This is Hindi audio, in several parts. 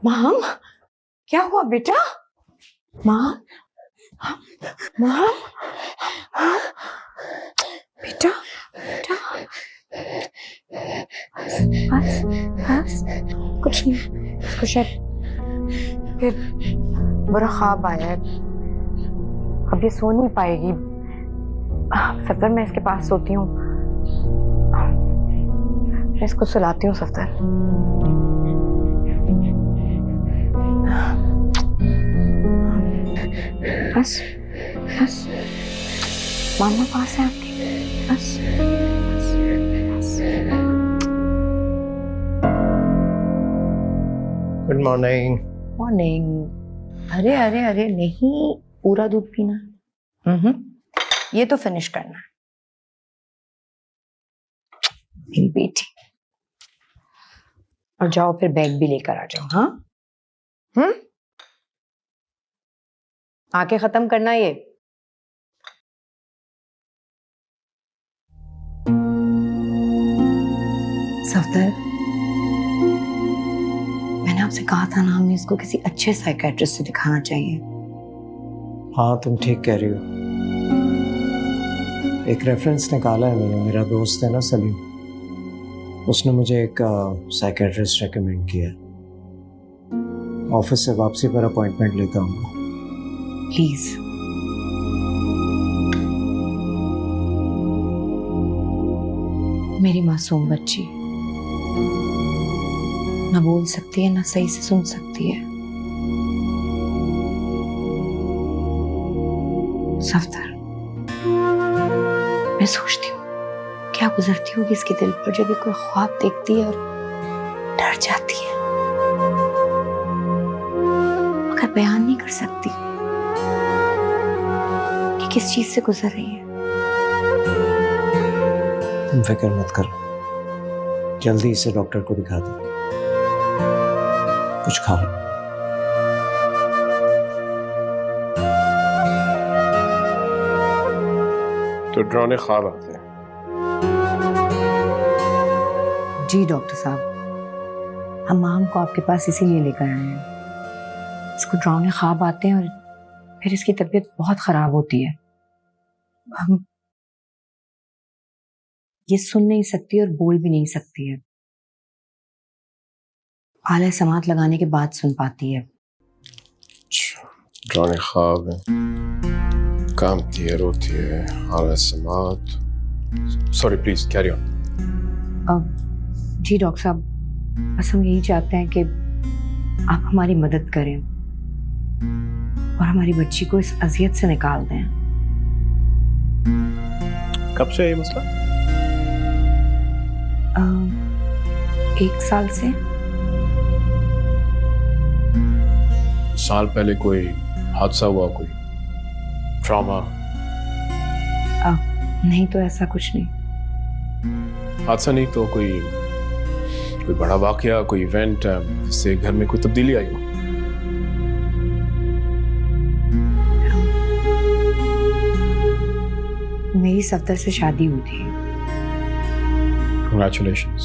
माम, क्या हुआ बेटा? माम, माम, बेटा, बेटा, बस, बस, कुछ नहीं, इसको शायद फिर बुरा ख्वाब आया है, अब ये सो नहीं पाएगी। सफदर, मैं इसके पास सोती हूँ, मैं इसको सुलाती हूँ। सफदर, बस बस, मामा पास है आपके, बस बस बस। Good morning. मॉर्निंग। अरे अरे अरे नहीं, पूरा दूध पीना। ये तो फिनिश करना है मेरी बेटी। और जाओ फिर बैग भी लेकर आ जाओ। हाँ, आके खत्म करना ये। सफदर, मैंने आपसे कहा था ना, हमें इसको किसी अच्छे साइकियाट्रिस्ट से दिखाना चाहिए। हाँ, तुम ठीक कह रही हो। एक रेफरेंस निकाला है मैंने, मेरा दोस्त है ना सलीम, उसने मुझे एक साइकियाट्रिस्ट रेकमेंड किया। ऑफिस से वापसी पर अपॉइंटमेंट लेता हूँ। प्लीज। मेरी मासूम बच्ची ना बोल सकती है, ना सही से सुन सकती है। सफदर, मैं सोचती हूँ क्या गुजरती होगी इसके दिल पर जब ये कोई ख्वाब देखती है और डर जाती है, मगर बयान नहीं कर सकती कि किस चीज से गुजर रही है। तुम फिक्र मत करो, जल्दी इसे डॉक्टर को दिखा दो। कुछ खा लो। तो डरावने ख्वाब आते हैं? जी डॉक्टर साहब, हम माम को आपके पास इसीलिए लेकर आए हैं। इसको डरावने ख्वाब आते हैं और फिर इसकी तबीयत बहुत खराब होती है। हम ये सुन नहीं सकती और बोल भी नहीं सकती है। आले समात लगाने के बाद सुन पाती है। डरावने ख्वाब है, कांपती है, रोती है, आला समात। Sorry, please carry on. जी डॉक्टर साहब, बस हम यही चाहते हैं कि आप हमारी मदद करें और हमारी बच्ची को इस अजियत से निकाल दें। कब से ये मसला? 1 साल से। साल पहले कोई हादसा हुआ, कोई ट्रॉमा? नहीं तो ऐसा कुछ नहीं। हादसा नहीं तो कोई बड़ा वाकया, कोई इवेंट जिससे घर में कोई तब्दीली आई हो? मेरी सफदर से शादी हुई थी। Congratulations.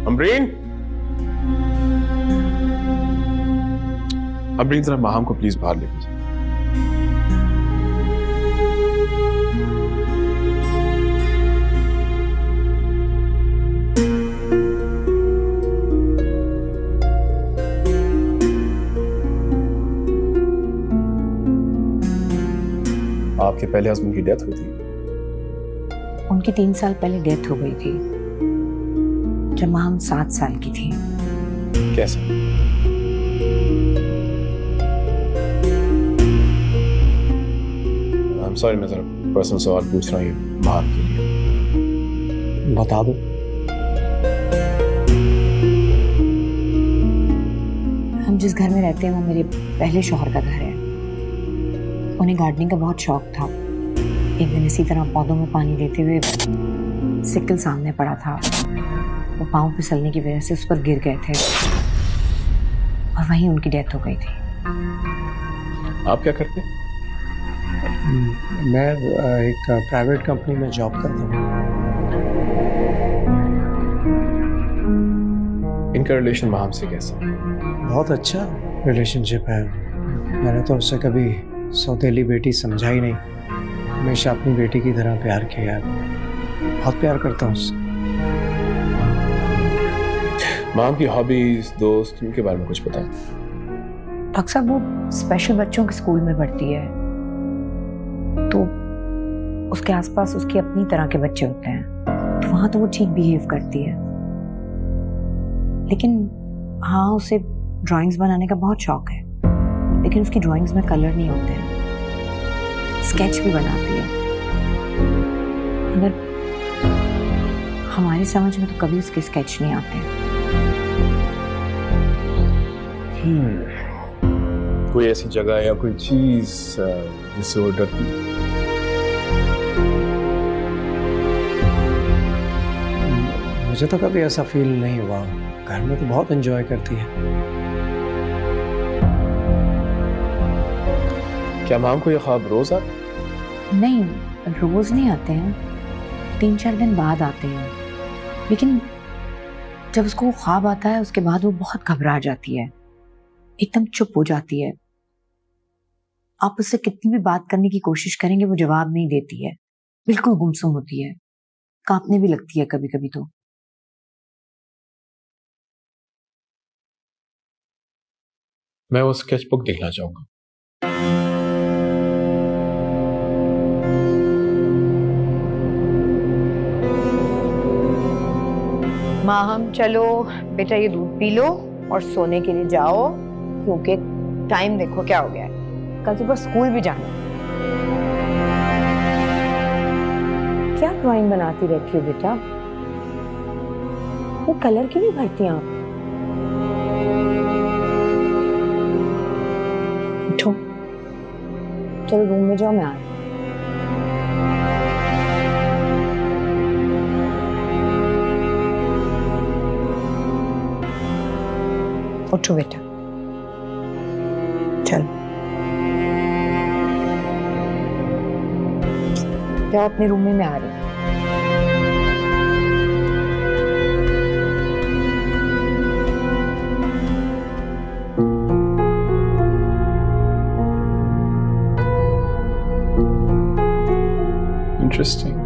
अमरीन, जरा माहम को प्लीज बाहर लेके जाओ। आपके पहले हस्बैंड की डेथ हुई थी? उनकी 3 साल पहले डेथ हो गई थी, जब माम 7 साल की थी। कैसे? I'm sorry, मैं जरा पर्सनल सवाल पूछ रहा हूँ माहम के लिए। बता दो। हम जिस घर में रहते हैं वो मेरे पहले शौहर का घर है। उन्हें गार्डनिंग का बहुत शौक था। एक दिन इसी तरह पौधों में पानी देते हुए सिक्कल सामने पड़ा था। वो पाँव फिसलने की वजह से उस पर गिर गए थे और वहीं उनकी डेथ हो गई थी। आप क्या करते? मैं एक प्राइवेट कंपनी में जॉब करता हूँ। का रिलेशन माम से कैसा है? बहुत अच्छा रिलेशनशिप है। मैंने तो उससे कभी सौतेली बेटी समझा ही नहीं, हमेशा अपनी बेटी की तरह प्यार किया है। बहुत प्यार करता हूँ उससे। माम की हॉबीज, दोस्त, उनके बारे में कुछ बताओ। डॉक्टर साहब, वो स्पेशल बच्चों के स्कूल में पढ़ती है, तो उसके आसपास उसकी अपनी तरह के बच्चे होते हैं, तो वहां तो वो ठीक बिहेव करती है। लेकिन हाँ, उसे ड्राइंग्स बनाने का बहुत शौक है, लेकिन उसकी ड्राइंग्स में कलर नहीं होते हैं। स्केच भी बनाती है, मगर हमारी समझ में तो कभी उसके स्केच नहीं आते। कोई ऐसी जगह या कोई चीज जिससे वो डरती है? मुझे तो कभी ऐसा फील नहीं हुआ। घर में तो बहुत एंजॉय करती है। क्या माम को ये ख्वाब रोज आता? नहीं, रोज नहीं आते हैं, 3-4 दिन बाद आते हैं। लेकिन जब उसको वो ख्वाब आता है, उसके बाद वो बहुत घबरा जाती है, एकदम चुप हो जाती है। आप उससे कितनी भी बात करने की कोशिश करेंगे, वो जवाब नहीं देती है, बिल्कुल गुमसुम होती है, कांपने भी लगती है कभी कभी। तो मैं वो स्केच बुक देखना चाहूंगा। माहम, चलो बेटा, ये दूध पी लो और सोने के लिए जाओ, क्योंकि टाइम देखो क्या हो गया है, कल सुबह स्कूल भी जाना है। क्या ड्राइंग बनाती रहती हो बेटा? वो कलर क्यों नहीं भरती आप? उठो, चलो रूम में जाओ, मैं आ रही हूं। उठो बेटा, चलो जाओ अपने रूम में, मैं आ रही हूँ। इंटरेस्टिंग।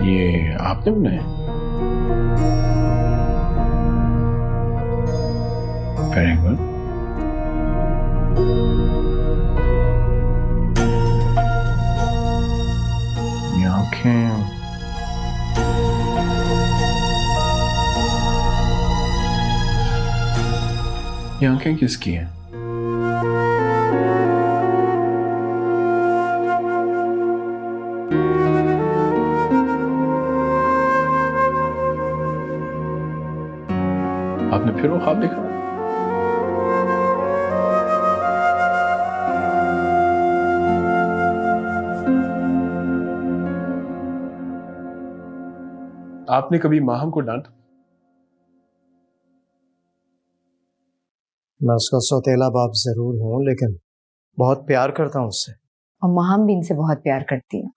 ये आपने बनाया? Very good. ये आंखें, ये आंखें किसकी हैं? आपने फिर वो ख्वाब देखा? आपने कभी माहम को डांटा? मैं उसका सौतेला बाप जरूर हूँ, लेकिन बहुत प्यार करता हूँ उससे। और माहम भी इनसे बहुत प्यार करती है।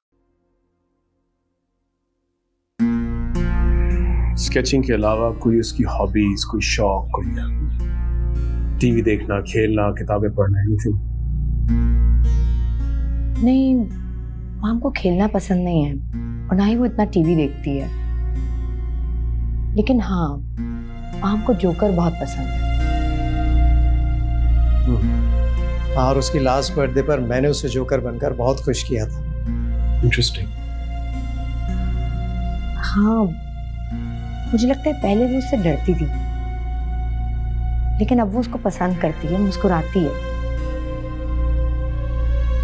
स्केचिंग के अलावा कोई उसकी हॉबीज, कोई शौक, कोई टीवी देखना, खेलना, किताबें पढ़ना, एनीथिंग? नहीं, माम को खेलना पसंद नहीं है और ना ही वो इतना टीवी देखती है। लेकिन हाँ, माम को जोकर बहुत पसंद है। और उसकी लास्ट बर्थडे पर मैंने उसे जोकर बनकर बहुत खुश किया था। इंटरेस्टिंग। हाँ, मुझे लगता है पहले वो उससे डरती थी, लेकिन अब वो उसको पसंद करती है, मुस्कुराती है।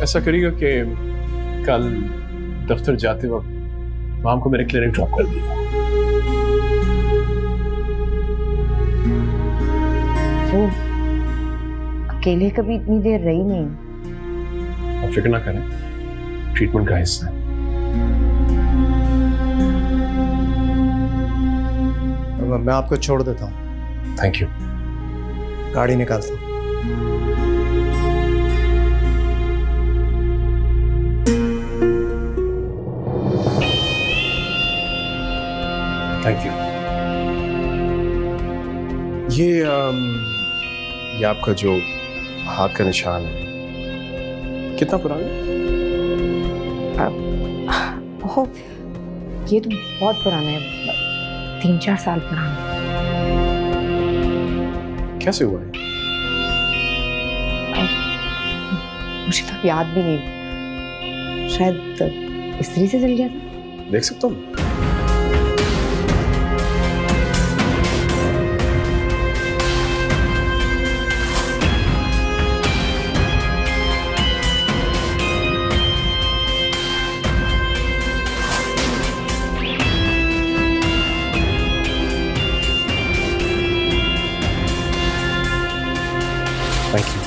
ऐसा करेगा कि कल दफ्तर जाते वक्त माम को मेरे क्लिनिक ड्रॉप कर दिया। वो अकेले कभी इतनी देर रही नहीं। आप फिक्र ना करें, ट्रीटमेंट का हिस्सा है। करूंगा, मैं आपको छोड़ देता हूँ। Thank you. गाड़ी निकालता हूँ। Thank you. ये आपका जो हाथ का निशान है कितना पुराना है? ओह, ये तो बहुत पुराना है, 3-4 साल पुराना। कैसे हुआ है? मुझे तो याद भी नहीं, शायद इस्त्री से जल गया था। देख सकता हूँ? Thank you.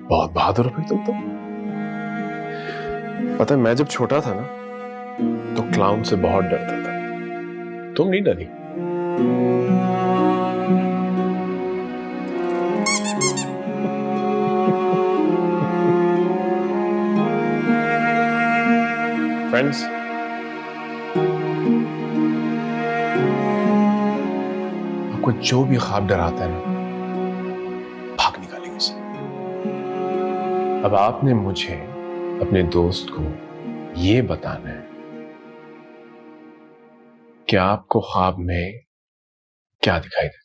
बहुत बहादुर हो भाई तुम तो। पता है मैं जब छोटा था ना तो क्लाउन से बहुत डरता था। तुम नहीं डरी? फ्रेंड्स, आपको जो भी ख्वाब डराता है ना, भाग निकालेंगे उसे। अब आपने मुझे अपने दोस्त को ये बताना है कि आपको ख्वाब में क्या दिखाई देता है।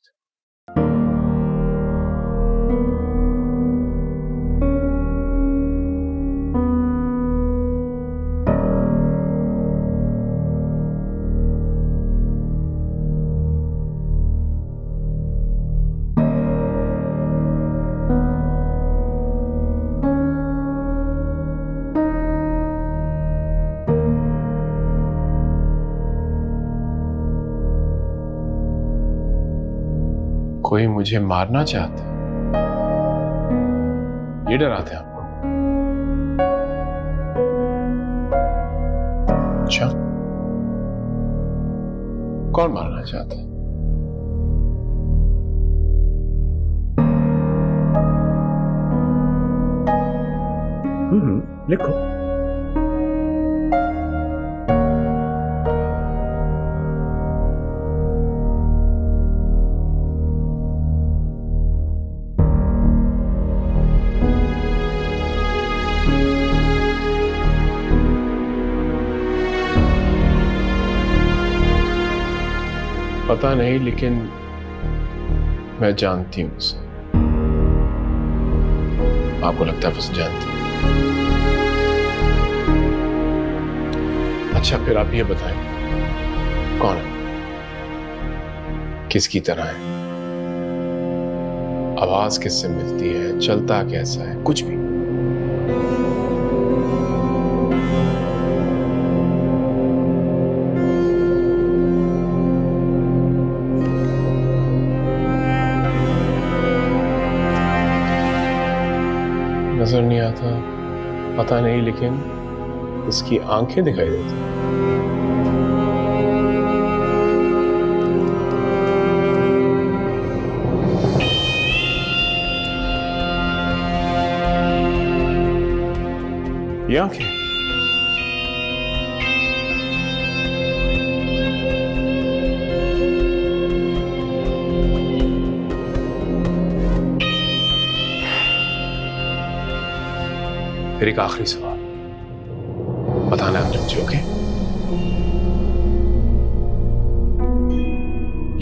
कोई मुझे मारना चाहता है, ये डराते हैं आपको? अच्छा, कौन मारना चाहता है? लिखो। पता नहीं, लेकिन मैं जानती हूं उसे। आपको लगता है बस जानती हूं। अच्छा, फिर आप ये बताएं कौन है, किसकी तरह है, आवाज किससे मिलती है, चलता कैसा है, कुछ भी। नजर नहीं आता, पता नहीं, लेकिन इसकी आंखें दिखाई देती हैं। ये आंखें फिर एक आखिरी सवाल बताना है मुझे, ओके?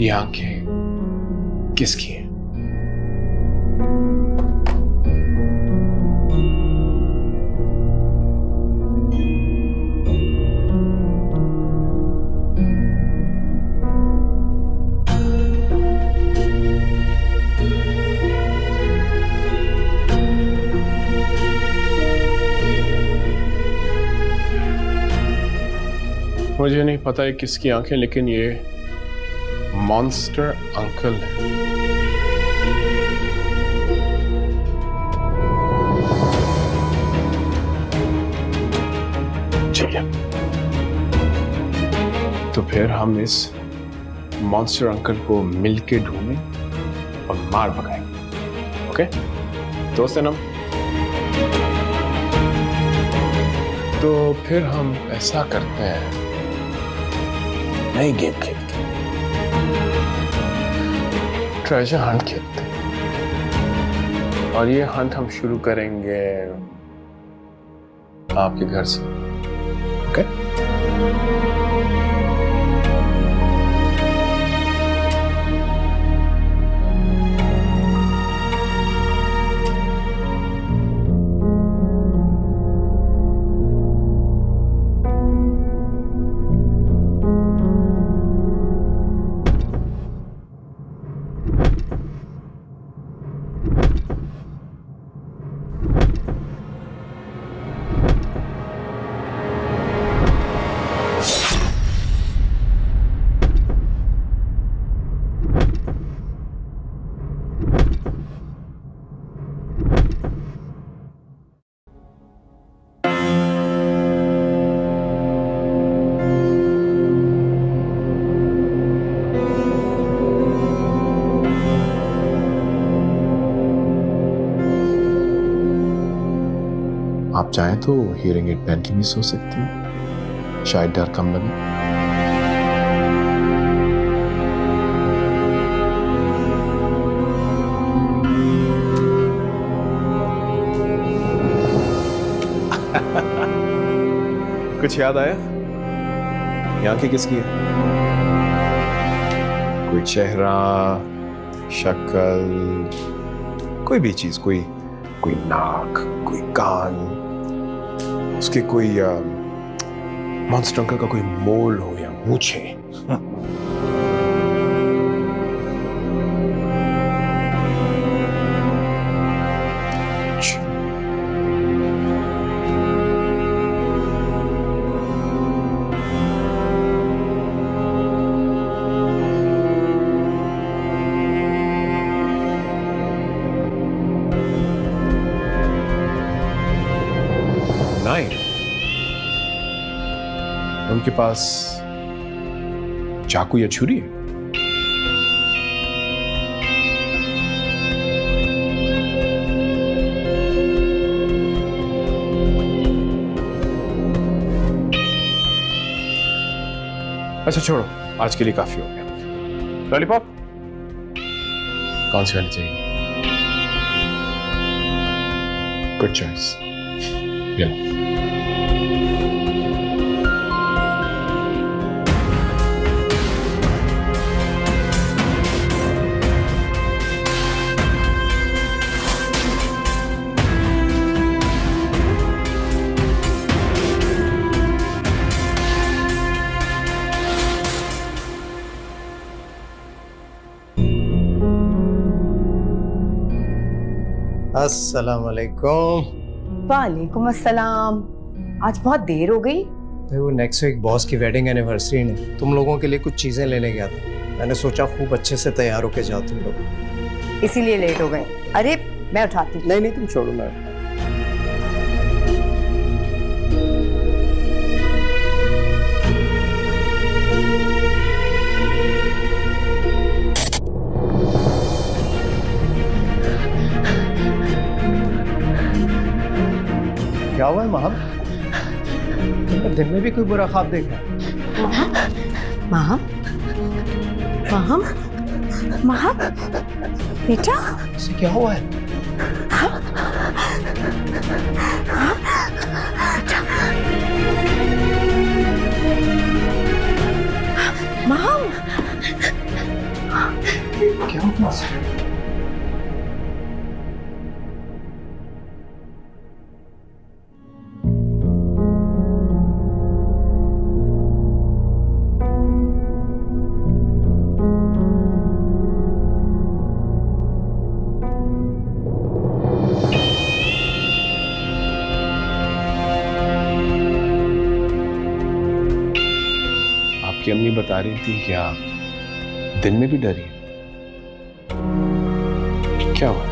ये आंखें किसकी हैं? मुझे नहीं पता है किसकी आंखें, लेकिन ये मॉन्स्टर अंकल है। ठीक है, तो फिर हम इस मॉन्स्टर अंकल को मिलके ढूंढें और मार भगाएंगे। ओके दोस्त सनम, तो फिर हम ऐसा करते हैं, नई गेम खेलते हैं, ट्रेजर हंट खेलते हैं। और ये हंट हम शुरू करेंगे आपके घर से। ओके आप चाहें तो हियरिंग एड पहन के भी सो सकती हैं, शायद डर कम लगे। कुछ याद आया? ये आंखें किसकी है? कोई चेहरा, शक्ल, कोई भी चीज, कोई नाक, कोई कान, उसके कोई मॉन्स्टर अंकल का कोई मोल हो या मूछे। उनके पास चाकू या छुरी है? अच्छा छोड़ो, आज के लिए काफी हो गया। लॉलीपॉप कौन सी वाली चाहिए? Good choice. अस्सलाम वालेकुम। वालेकुम अस्सलाम। आज बहुत देर हो गई। वो नेक्स्ट वीक बॉस की वेडिंग एनिवर्सरी है, तुम लोगों के लिए कुछ चीजें लेने गया था। मैंने सोचा खूब अच्छे से तैयार होके जाओ तुम लोग, इसीलिए लेट हो गए। अरे मैं उठाती हूँ। नहीं तुम छोड़ो ना। क्या हुआ है महम? तुमने दिन में भी कोई बुरा ख्वाब देखा? महम, महम, महम, बेटा इसे क्या हुआ है? महम, क्या हुआ? आपकी अम्मी बता रही थी कि आप दिन में भी डरी हैं। क्या हुआ?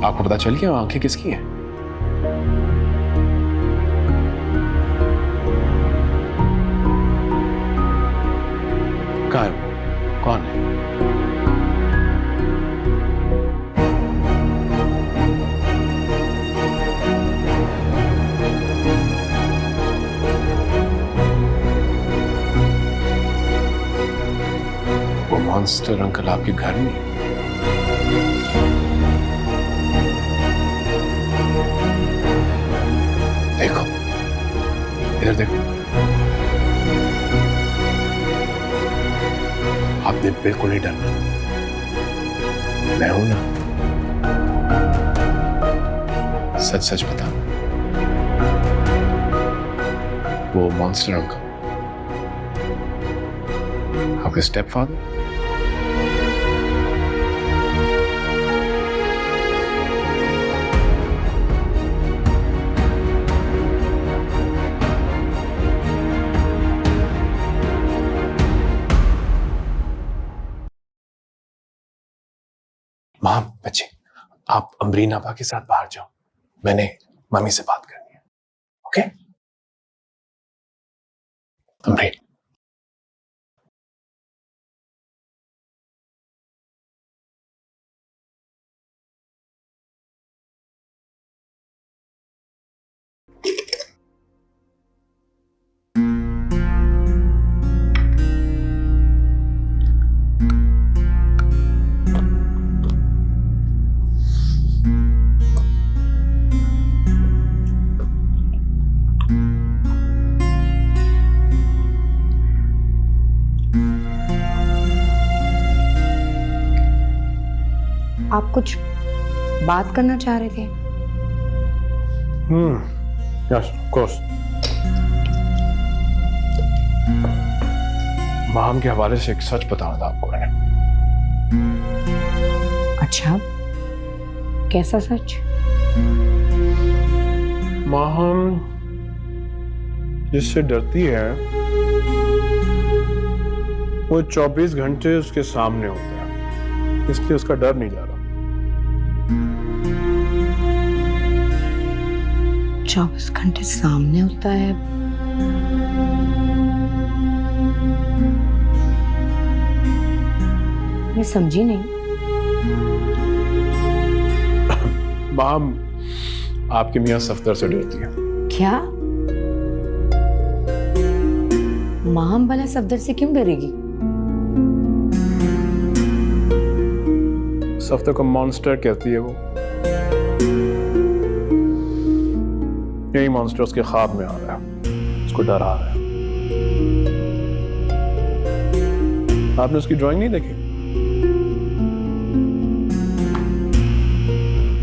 आपको पता चल गया आंखें किसकी हैं? कहाँ है? कौन है? वो मॉन्स्टर अंकल आपके घर में है? देखो, इधर देखो। आपने बिल्कुल नहीं डरना, मैं हूं ना। सच सच बता, वो मॉन्स्टर अंकल आपके स्टेप फादर? मां, बच्चे, आप अमरीन आपा के साथ बाहर जाओ, मैंने मम्मी से बात करनी है। ओके अमरीन? आप कुछ बात करना चाह रहे थे? Yes of course. माम के हवाले से एक सच बताना था आपको मैंने। अच्छा, कैसा सच? माम जिससे डरती है वो 24 घंटे उसके सामने होता है, इसलिए उसका डर नहीं जा रहा। 24 घंटे सामने होता है? मैं समझी नहीं। माम आपके मियां सफदर से डरती है। क्या? माम भला सफदर से क्यों डरेगी? सफदर को मॉन्स्टर कहती है वो। यही मॉन्स्टर उसके ख्वाब में आ रहा है, उसको डरा रहा है। आपने उसकी ड्राइंग नहीं देखी?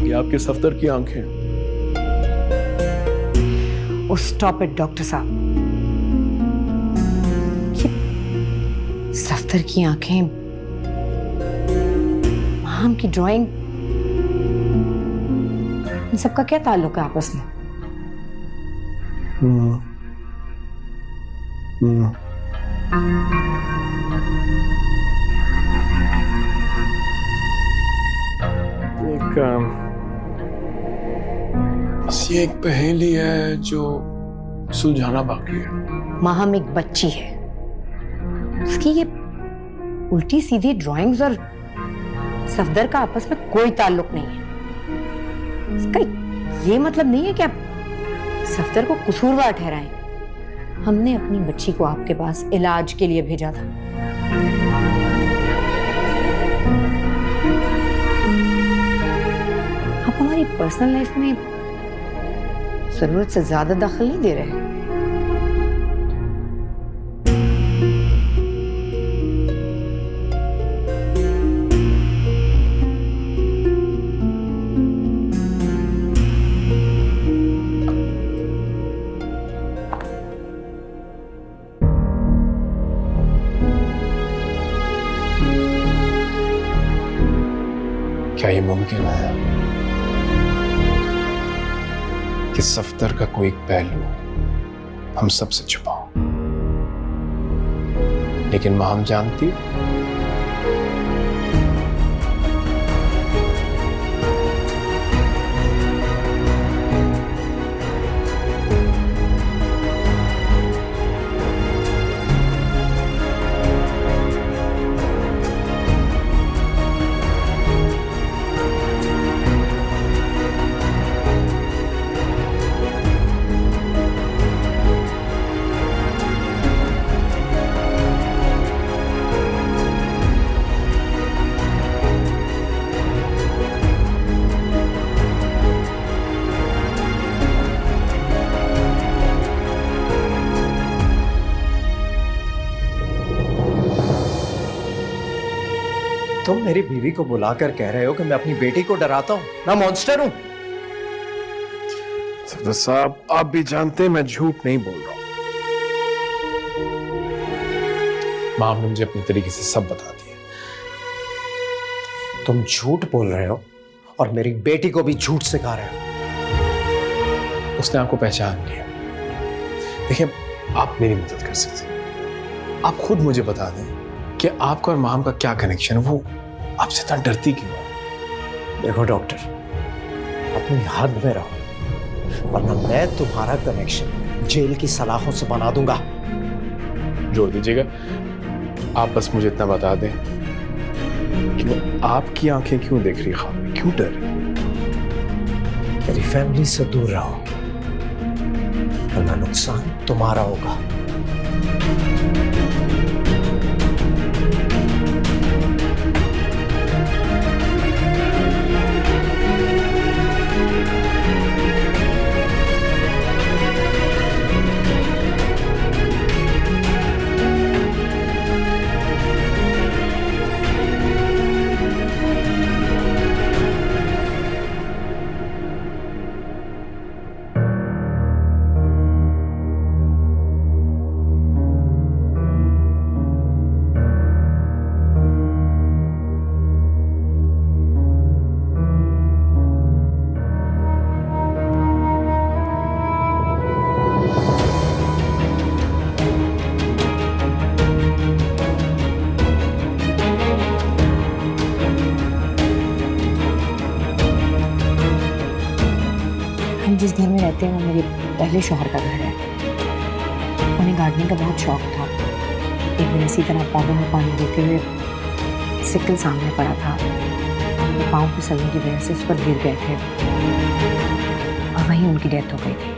ये आपके सफदर की आंखें। ओ स्टॉप इट डॉक्टर साहब। सफदर की आंखें, माम की ड्राइंग, इन सबका क्या ताल्लुक है आपस में? बस ये एक पहेली है जो सुलझाना बाकी है। माहम एक बच्ची है, उसकी ये उल्टी सीधी ड्राइंग्स और सफदर का आपस में कोई ताल्लुक नहीं है। इसका ये मतलब नहीं है कि आप सफदर को कसूरवार ठहराएं। हमने अपनी बच्ची को आपके पास इलाज के लिए भेजा था। आप हमारी पर्सनल लाइफ में जरूरत से ज्यादा दखल नहीं दे रहे। क्या ये मुमकिन है कि सफ्तर का कोई पहलू हम सबसे छुपाओ, लेकिन माम जानती तुम मेरी बीवी को बुलाकर कह रहे हो कि मैं अपनी बेटी को डराता हूं, मैं मॉन्स्टर हूं। सफदर साहब, आप भी जानते हैं मैं झूठ नहीं बोल रहा हूं। माम ने मुझे अपने तरीके से सब बता दिया। तुम झूठ बोल रहे हो और मेरी बेटी को भी झूठ सिखा रहे हो। उसने आपको पहचान लिया। देखिए, आप मेरी मदद कर सकते हैं। आप खुद मुझे बता दें कि आपका और माम का क्या कनेक्शन है। वो आपसे इतना डरती क्यों है? देखो डॉक्टर, अपनी हद में रहो, वरना मैं तुम्हारा कनेक्शन जेल की सलाखों से बना दूंगा। जोड़ दीजिएगा। आप बस मुझे इतना बता दें कि वो आपकी आंखें क्यों देख रही, ख्वाब में क्यों डर रही? मेरी फैमिली से दूर रहो, वरना नुकसान तुम्हारा होगा। हम जिस घर में रहते हैं वो मेरे पहले शौहर का घर है। उन्हें गार्डनिंग का बहुत शौक था। एक दिन इसी तरह पौधों में पानी देते हुए सिक्कल सामने पड़ा था। वो पाँव फिसलने की वजह से उस पर गिर गए थे और वहीं उनकी डेथ हो गई थी।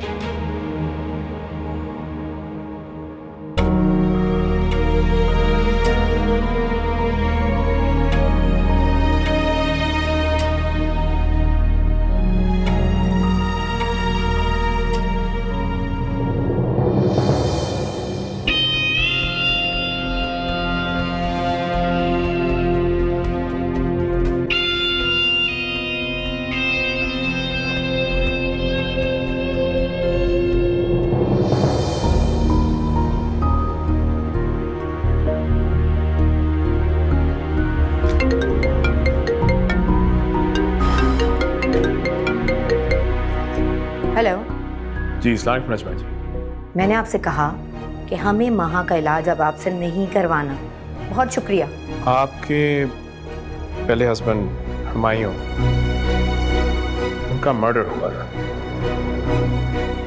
हेलो जी, अस्सलाम वालेकुम नजमा जी। मैंने आपसे कहा कि हमें माँ का इलाज अब आपसे नहीं करवाना। बहुत शुक्रिया। आपके पहले हस्बैंड हुमायूं, उनका मर्डर हुआ था।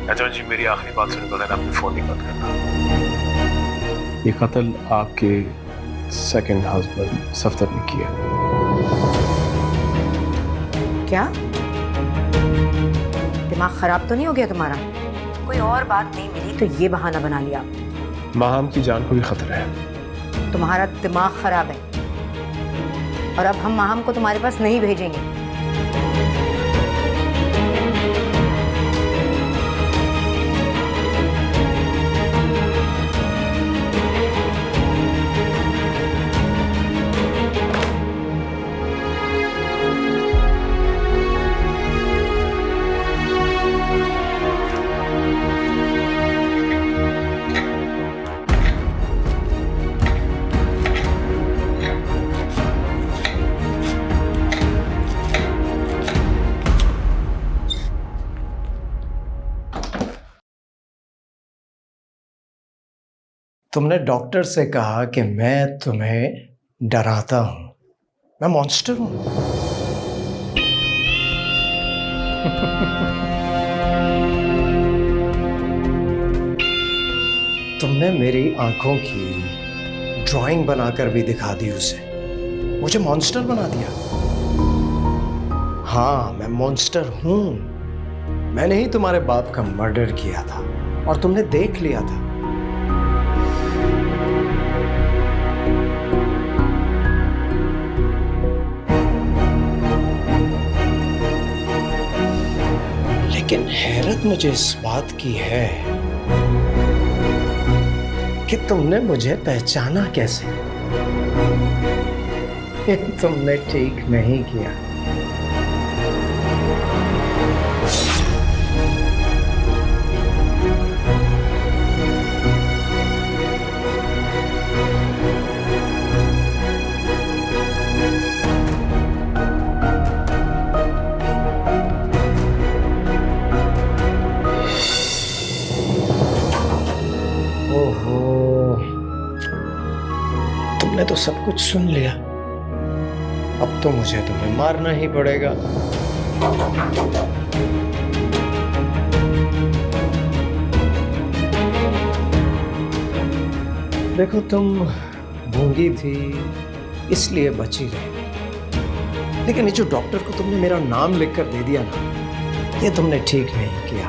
नजमा जी, मेरी आखिरी बात सुनने के बाद आपने फोन नहीं बंद करना। ये कत्ल आपके सेकंड हस्बैंड सफ्तर ने किया। क्या दिमाग खराब तो नहीं हो गया तुम्हारा? कोई और बात नहीं मिली तो ये बहाना बना लिया। माहम की जान को भी खतरा है। तुम्हारा दिमाग खराब है और अब हम माहम को तुम्हारे पास नहीं भेजेंगे। तुमने डॉक्टर से कहा कि मैं तुम्हें डराता हूं, मैं मॉन्स्टर हूं। तुमने मेरी आंखों की ड्राइंग बनाकर भी दिखा दी उसे, मुझे मॉन्स्टर बना दिया। हाँ, मैं मॉन्स्टर हूं। मैंने ही तुम्हारे बाप का मर्डर किया था और तुमने देख लिया था। लेकिन हैरत मुझे इस बात की है कि तुमने मुझे पहचाना कैसे। तुमने ठीक नहीं किया। ओहो, तुमने तो सब कुछ सुन लिया। अब तो मुझे तुम्हें मारना ही पड़ेगा। देखो, तुम गूंगी थी इसलिए बची रही, लेकिन ये जो डॉक्टर को तुमने मेरा नाम लिखकर दे दिया ना, ये तुमने ठीक नहीं किया।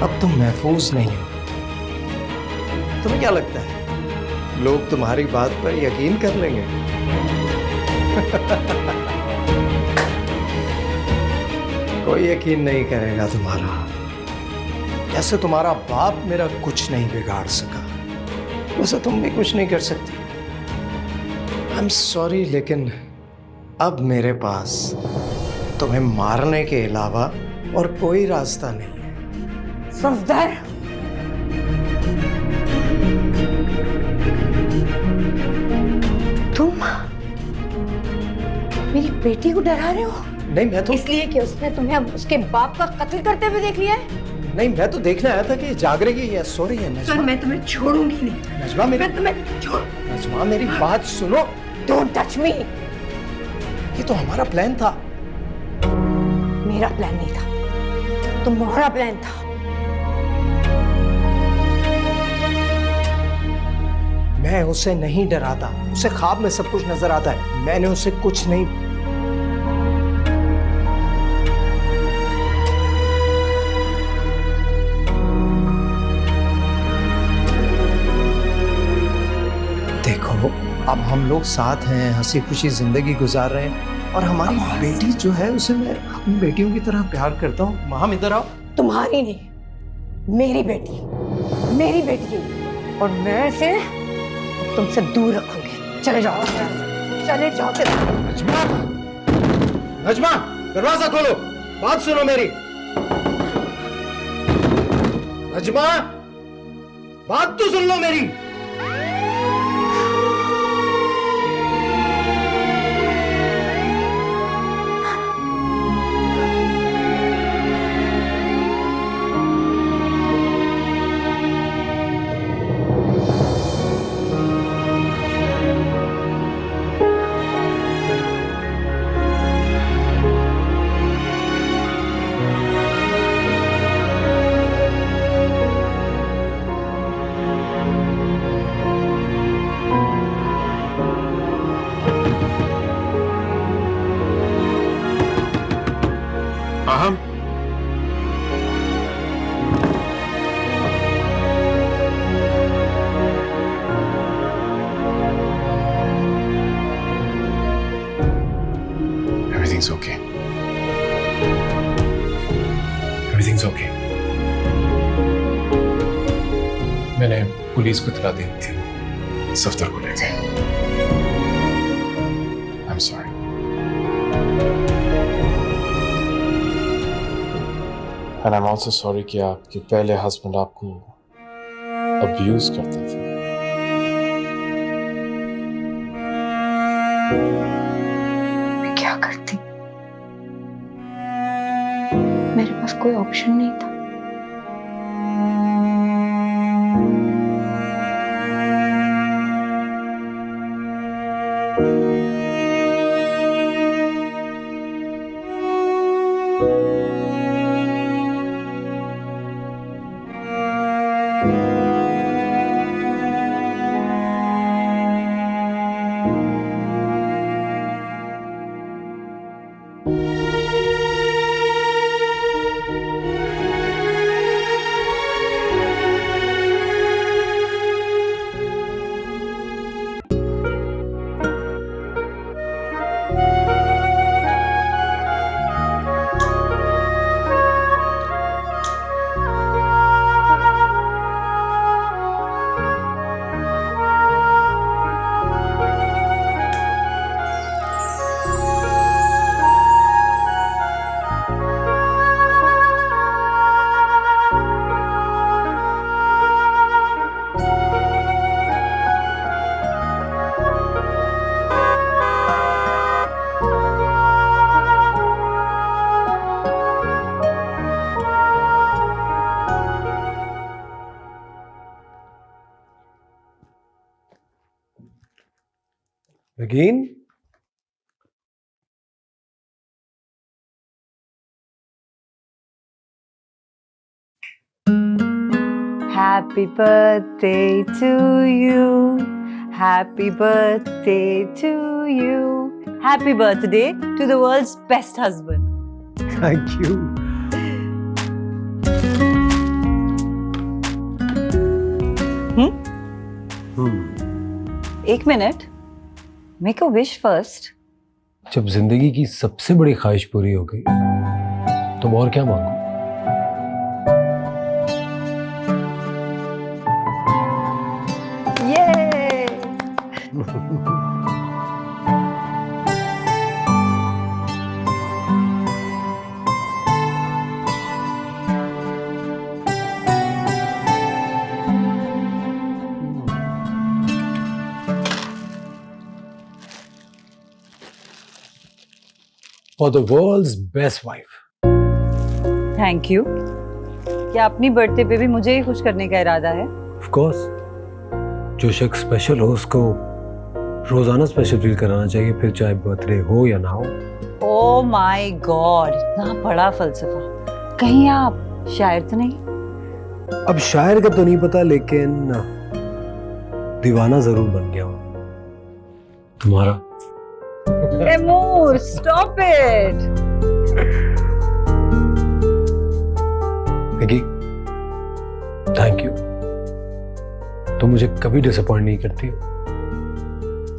अब तुम महफूज नहीं हो। तुम्हें क्या लगता है लोग तुम्हारी बात पर यकीन कर लेंगे? कोई यकीन नहीं करेगा तुम्हारा। जैसे तुम्हारा बाप मेरा कुछ नहीं बिगाड़ सका, वैसे तुम भी कुछ नहीं कर सकती। आई एम सॉरी, लेकिन अब मेरे पास तुम्हें मारने के अलावा और कोई रास्ता नहीं है। सफदर, तुम मेरी बेटी को डरा रहे हो? नहीं, मैं तो इसलिए कि उसने तुम्हें अब उसके बाप का कत्ल करते हुए देख लिया है? नहीं, मैं तो देखने आया था कि जाग रही है या सो रही है। सर, मैं तुम्हें छोड़ूंगी नहीं। नजमा, मेरी मैं तुम्हें छोड़। नजमा, मेरी बात सुनो। Don't touch me. ये तो हमारा प्लान था। मेरा प्लान नहीं था, तुम्हारा प्लान था। मैं उसे नहीं डराता, उसे ख्वाब में सब कुछ नजर आता है। मैंने उसे कुछ नहीं। देखो, अब हम लोग साथ हैं, हंसी खुशी जिंदगी गुजार रहे हैं, और हमारी बेटी जो है उसे मैं अपनी बेटियों की तरह प्यार करता हूँ। माँ, इधर आओ। तुम्हारी नहीं, मेरी बेटी, मेरी बेटी है, और मैं इसे तुमसे दूर रखूंगी। चले जाओ, चले जाओ। नजमा, नजमा, दरवाजा खोलो, बात सुनो मेरी। नजमा, बात तो सुन लो मेरी। अहम, everything's okay. Everything's okay. मैंने पुलिस को इत्तला दी थी सफदर को लेकर। I'm sorry. And I'm also sorry कि आपके पहले हस्बैंड आपको अब्यूज करते थे। मैं क्या करती? मेरे पास कोई ऑप्शन नहीं था। Again? Happy birthday to you. Happy birthday to you. Happy birthday to the world's best husband. Thank you. एक minute, make a wish first. जब जिंदगी की सबसे बड़ी ख्वाहिश पूरी हो गई तो और क्या मांगू? ये For the world's best wife. Thank you. क्या अपनी बर्थडे पे भी मुझे ही खुश करने का इरादा है? Of course. जो शख्स स्पेशल हो उसको रोजाना स्पेशल फील कराना चाहिए, फिर चाहे बर्थडे हो या ना हो. ओ माय गॉड, इतना बड़ा फलसफा. कहीं आप शायर तो नहीं? अब शायर का तो नहीं पता, लेकिन दीवाना जरूर बन गया हूं. तुम्हारा? Taimur, stop it. Vicky, thank you. तुम मुझे कभी डिसअपॉइंट नहीं करती हो.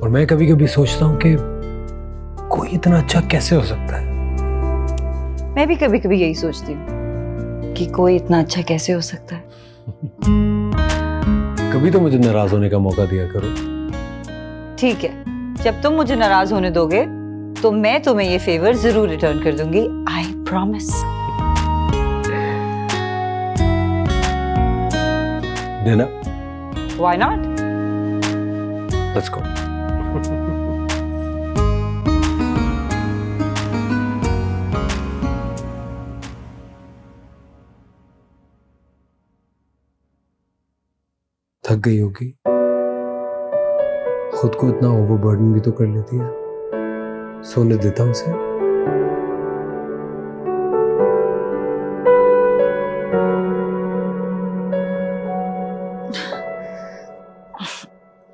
और मैं कभी कभी सोचता हूँ कि कोई इतना अच्छा कैसे हो सकता है. मैं भी कभी कभी यही सोचती हूँ कि कोई इतना अच्छा कैसे हो सकता है. कभी तो मुझे नाराज होने का मौका दिया करो. ठीक है, जब तुम मुझे नाराज होने दोगे तो मैं तुम्हें ये फेवर जरूर रिटर्न कर दूंगी. I promise. Dinner? Why not? Let's go. थक गई होगी. खुद को इतना ओवरबर्डन भी तो कर लेती है. सोने देता हूं उसे.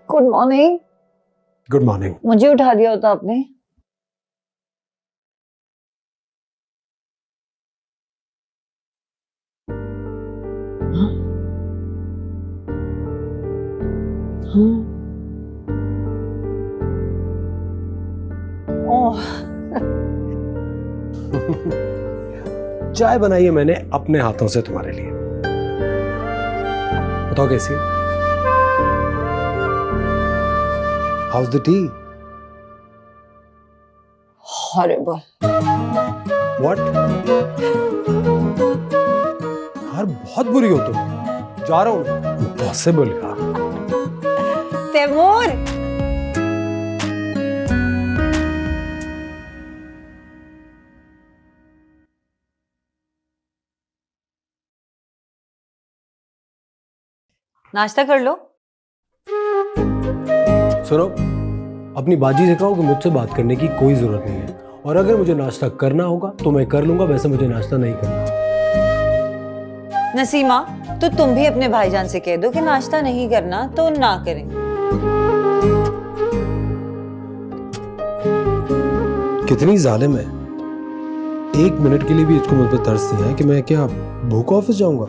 Good morning. Good morning. मुझे उठा दिया होता आपने. ओह, चाय बनाई है मैंने अपने हाथों से तुम्हारे लिए. बताओ कैसी है? House the T? Horrible. What? यार बहुत बुरी हो तुम. जा रहा हूं. इम्पॉसिबल यार. तैमूर, नाश्ता कर लो. सुनो, अपनी बाजी से कहो कि मुझसे बात करने की कोई ज़रूरत नहीं है, और अगर मुझे नाश्ता करना होगा तो मैं कर लूँगा, वैसे मुझे नाश्ता नहीं करना। नसीमा, तो तुम भी अपने भाईजान से कह दो कि नाश्ता नहीं करना तो ना करें। कितनी जालिम है, 1 मिनट के लिए भी इसको मुझ पर तरस नहीं है कि मैं क्या भूखा ऑफिस जाऊंगा।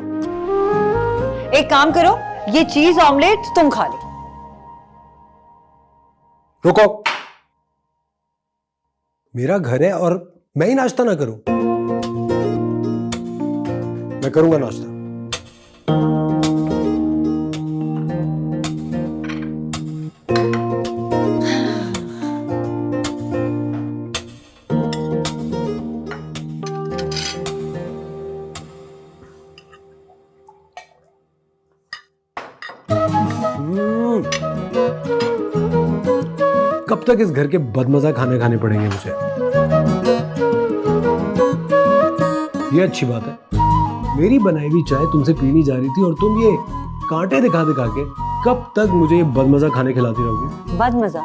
एक काम करो, ये चीज ऑमलेट तुम खा लो। रुको, मेरा घर है और मैं ही नाश्ता ना करूं? मैं करूंगा नाश्ता। कब तक इस घर के बदमजा खाने खाने पड़ेंगे मुझे? ये अच्छी बात है, मेरी बनाई हुई चाय तुमसे पीनी जा रही थी और तुम ये कांटे दिखा दिखा के कब तक मुझे ये बदमजा खाने खिलाती रहोगी? बदमजा?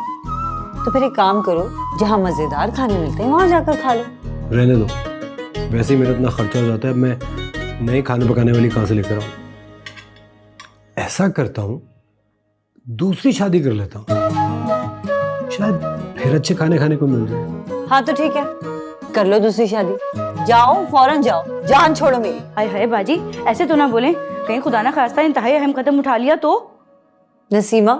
तो फिर एक काम करो, जहां मजेदार खाने मिलते हैं वहां जाकर खा लो। रहने दो, वैसे ही मेरा इतना खर्चा हो जाता है, अब मैं नए खाने पकाने वाली कहां से लेकर आऊं? ऐसा करता हूं, दूसरी शादी कर लेता हूं, शायद फिर अच्छे खाने खाने को मिल जाए। हाँ तो ठीक है, कर लो दूसरी शादी। जाओ, फौरन जाओ, जान छोड़ो मेरी। आय हाय बाजी, ऐसे तो ना बोले, कहीं खुदा ना खास्ता इंतहाई अहम कदम उठा लिया तो। नसीमा,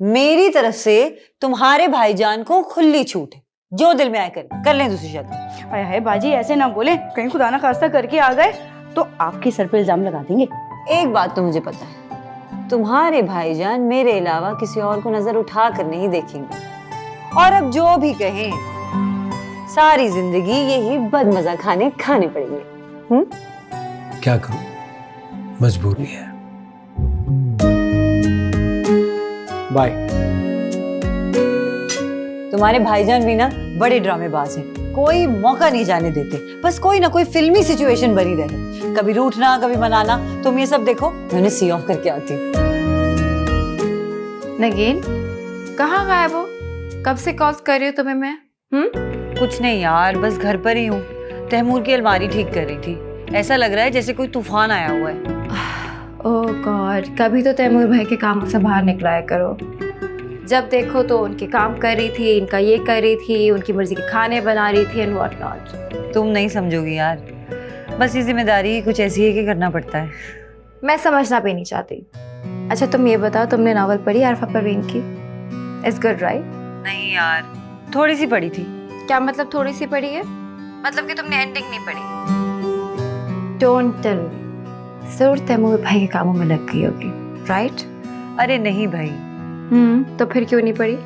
मेरी तरफ से तुम्हारे भाईजान को खुली छूट है, जो दिल में आए कर लें दूसरी शादी। आय हाय बाजी, ऐसे ना बोले, कहीं खुदा ना खास्ता करके आ गए तो आपके सर पे इल्जाम लगा देंगे। एक बात तो मुझे पता है, तुम्हारे भाईजान मेरे अलावा किसी और को नजर उठा कर नहीं देखेंगे, और अब जो भी कहें, सारी जिंदगी यही बदमजा खाने खाने पड़ेंगे। क्या करूं, मजबूरी है। बाय। तुम्हारे भाईजान भी ना बड़े ड्रामेबाज हैं, कोई मौका नहीं जाने देते, बस कोई ना कोई फिल्मी सिचुएशन बनी रहे, कभी रूठना कभी मनाना। तुम ये सब देखो, मैं उन्हें सी ऑफ करके आती हूँ। नगीन, कहाँ गायब हो? कब से कॉल कर रही हूँ तुम्हें मैं? कुछ नहीं यार, बस घर पर ही हूँ। तैमूर की अलमारी ठीक कर रही थी, ऐसा लग रहा है जैसे कोई तूफान आया हुआ है। ओह गॉड, कभी तो तैमूर भाई के काम से बाहर निकलाया करो। जब देखो तो उनके काम कर रही थी, इनका ये कर रही थी, उनकी मर्जी के खाने बना रही थी एंड व्हाट नॉट। तुम नहीं समझोगी यार, बस ये जिम्मेदारी कुछ ऐसी है कि करना पड़ता है। मैं समझना भी नहीं चाहती। अच्छा तुम ये बताओ, तुमने नॉवल पढ़ी आरफा परवीन की? It's good right? नहीं यार, थोड़ी सी पढ़ी थी। क्या मतलब थोड़ी सी पढ़ी है? मतलब कि तुमने एंडिंग नहीं पढ़ी? डोंट टेल मी, जरूर तैमूर भाई के कामों में लग गई होगी, राइट? अरे नहीं भाई। तो फिर क्यों नहीं पढ़ी?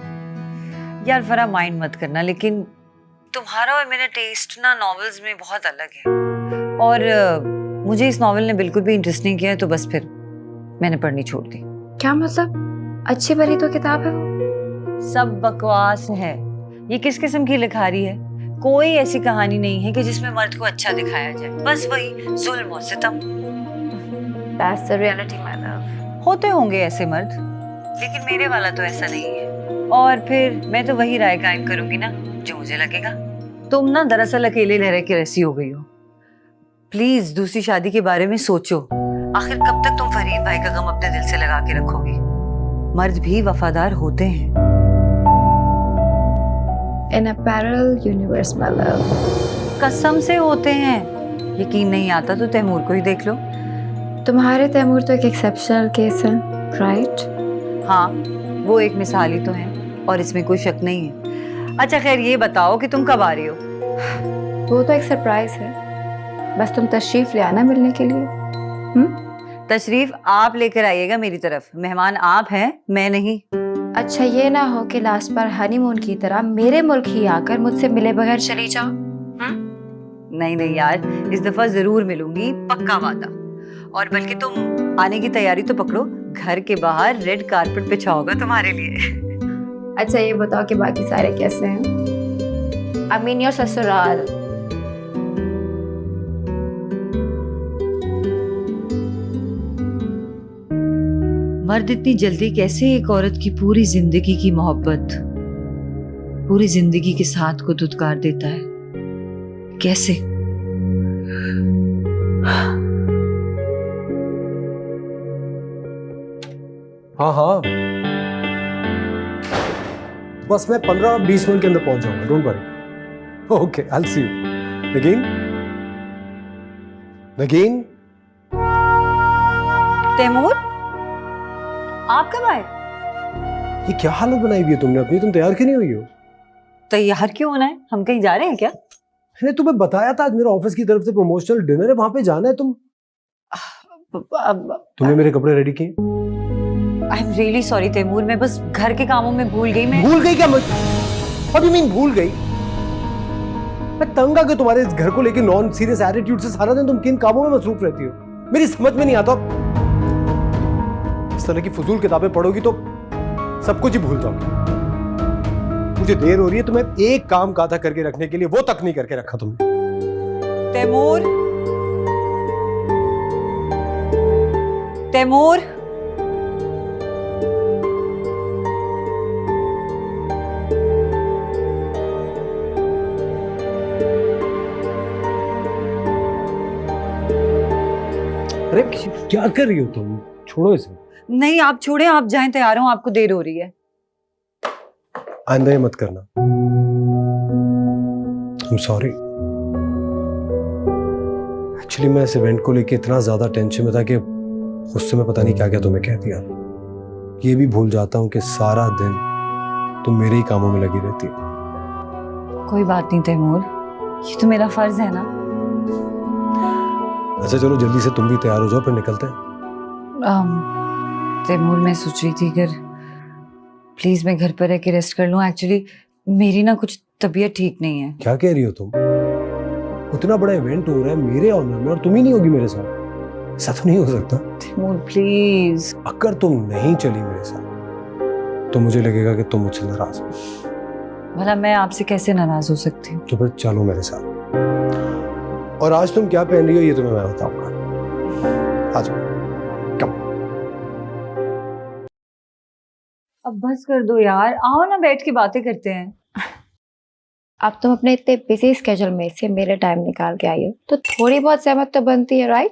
यार फरा, माइंड मत करना, लेकिन तुम्हारा और मेरा टेस्ट ना नॉवेल्स में बहुत अलग है, और मुझे इस नॉवेल ने बिल्कुल भी इंटरेस्ट नहीं किया, तो बस फिर मैंने पढ़नी छोड़ दी। क्या मतलब? अच्छी भली तो किताब है वो। सब बकवास है, ये किस किस्म की लिखारी है? कोई ऐसी कहानी नहीं है कि जिसमें मर्द को अच्छा दिखाया जाए, बस वही जुल्म और सितम। That's the reality, my love. होते होंगे ऐसे मर्द, लेकिन मेरे वाला तो ऐसा नहीं है, और फिर मैं तो वही राय कायम करूंगी ना जो मुझे लगेगा। तुम ना दरअसल अकेले रह के रसी हो गई हो। प्लीज दूसरी शादी के बारे में सोचो, आखिर कब तक तुम फरीद भाई का गम अपने दिल से लगा के रखोगी? मर्द भी वफादार होते हैं। In a parallel universe, my love. कसम से होते हैं, यकीन नहीं आता तो तैमूर को ही देख लो। तुम्हारे तैमूर तो एक एक्सेप्शनल केस है, राइट? हाँ, वो एक मिसाल ही तो है, और इसमें कोई शक नहीं है। अच्छा खैर, ये बताओ कि तुम कब आ रही हो? वो तो एक सरप्राइज है, बस तुम तशरीफ ले आना मिलने के लिए। तशरीफ आप लेकर आइएगा मेरी तरफ, मेहमान आप हैं, मैं नहीं। अच्छा ये ना हो कि लास्ट बार हनीमून की तरह मेरे मुल्क ही आकर मुझसे मिले बगैर चली जाओ। नहीं नहीं यार, इस दफा जरूर मिलूंगी, पक्का वादा। और बल्कि तुम आने की तैयारी तो पकड़ो, घर के बाहर रेड कारपेट बिछा होगा तुम्हारे लिए। अच्छा ये बताओ कि बाकी सारे कैसे हैं? आई मीन योर ससुराल। मर्द इतनी जल्दी कैसे एक औरत की पूरी जिंदगी की मोहब्बत पूरी जिंदगी के साथ को दुत्कार देता है। कैसे? हाँ हाँ, बस मैं 15-20 मिनट के अंदर पहुंच जाऊंगा, don't worry. Okay, I will see you. Nageen, Nageen, Taimur, आप कब आए? ये क्या हालत बनाई हुई है तुमने अपनी? तुम तैयार क्यों नहीं हुई हो? तैयार क्यों होना है? हम कहीं जा रहे हैं क्या? मैंने तुम्हें बताया था आज मेरे ऑफिस की तरफ से प्रमोशनल डिनर है, वहां पे जाना है। तुमने मेरे कपड़े रेडी किए? I am really sorry Taimur, मैं बस घर के कामों में भूल गई। मैं भूल गई क्या? व्हाट यू मीन भूल गई? मैं तंग आ गया तुम्हारे इस घर को लेके नॉन सीरियस एटीट्यूड से। सारा दिन तुम किन कामों में मसरूफ रहती हो, मेरी समझ में नहीं आता। इस तरह की फजूल किताबें पढ़ोगी तो सब कुछ ही भूल जाओगी। मुझे देर हो रही है, तो मैं एक काम कहा था करके रखने के लिए, वो तक नहीं करके रखा तुमने। तैमूर, तैमूर, अरे क्या कर रही हो तुम? छोड़ो इसे। नहीं आप छोड़े, आप जाएं, तैयार हो, आपको देर हो रही है। आइंदा ये मत करना। I'm sorry। एक्चुअली मैं इस इवेंट को लेके इतना ज्यादा टेंशन में था कि उससे मैं पता नहीं क्या क्या तुम्हें कह दिया। ये भी भूल जाता हूँ कि सारा दिन तुम मेरे ही कामों में लगी रहती हो। कोई बात नहीं तैमूर, ये तो मेरा फर्ज है ना। अच्छा चलो जल्दी से तुम भी तैयार हो जाओ, फिर निकलते हैं। तैमूर मैं सोच रही थी अगर प्लीज मैं घर पर रह के रेस्ट कर लूं। एक्चुअली मेरी ना कुछ तबीयत ठीक नहीं है। क्या कह रही हो तुम? उतना बड़ा इवेंट हो रहा है मेरे ऑनर में और तुम ही नहीं होगी मेरे साथ? ऐसा तो नहीं हो सकता। तैमूर प्लीज। अगर तुम नहीं चली मेरे साथ तो मुझे लगेगा कि तुम मुझसे नाराज हो। भला मैं आपसे कैसे नाराज हो सकती हूँ? तो फिर चलो मेरे साथ। और आज तुम क्या पहन रही हो ये तुम्हें मैं बताऊंगा। आ जाओ। अब बस कर दो यार, आओ ना बैठ के बातें करते हैं। अब तुम अपने इतने बिजी स्केड्यूल में से मेरे टाइम निकाल के आई हो तो थोड़ी बहुत सहमत तो बनती है, राइट?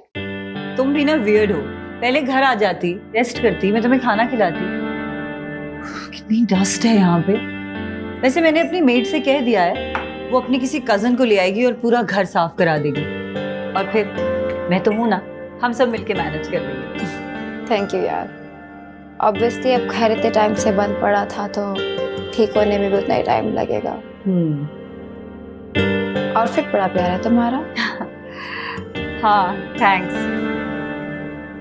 तुम भी ना वियर्ड हो। पहले घर आ जाती, रेस्ट करती, मैं तुम्हें खाना खिलाती। कितनी डस्ट है यहाँ पे। वैसे मैंने अपनी मेड से कह दिया है, वो अपनी किसी कजन को ले आएगी और पूरा घर साफ करा देगी। और फिर मैं तो हूं ना, हम सब मिलके मैनेज कर लेंगे। थैंक यू यार। ऑब्वियसली अब घर इतने टाइम से बंद पड़ा था तो ठीक होने में भी उतना ही टाइम लगेगा। आउटफिट बड़ा प्यारा है तुम्हारा। हाँ थैंक्स।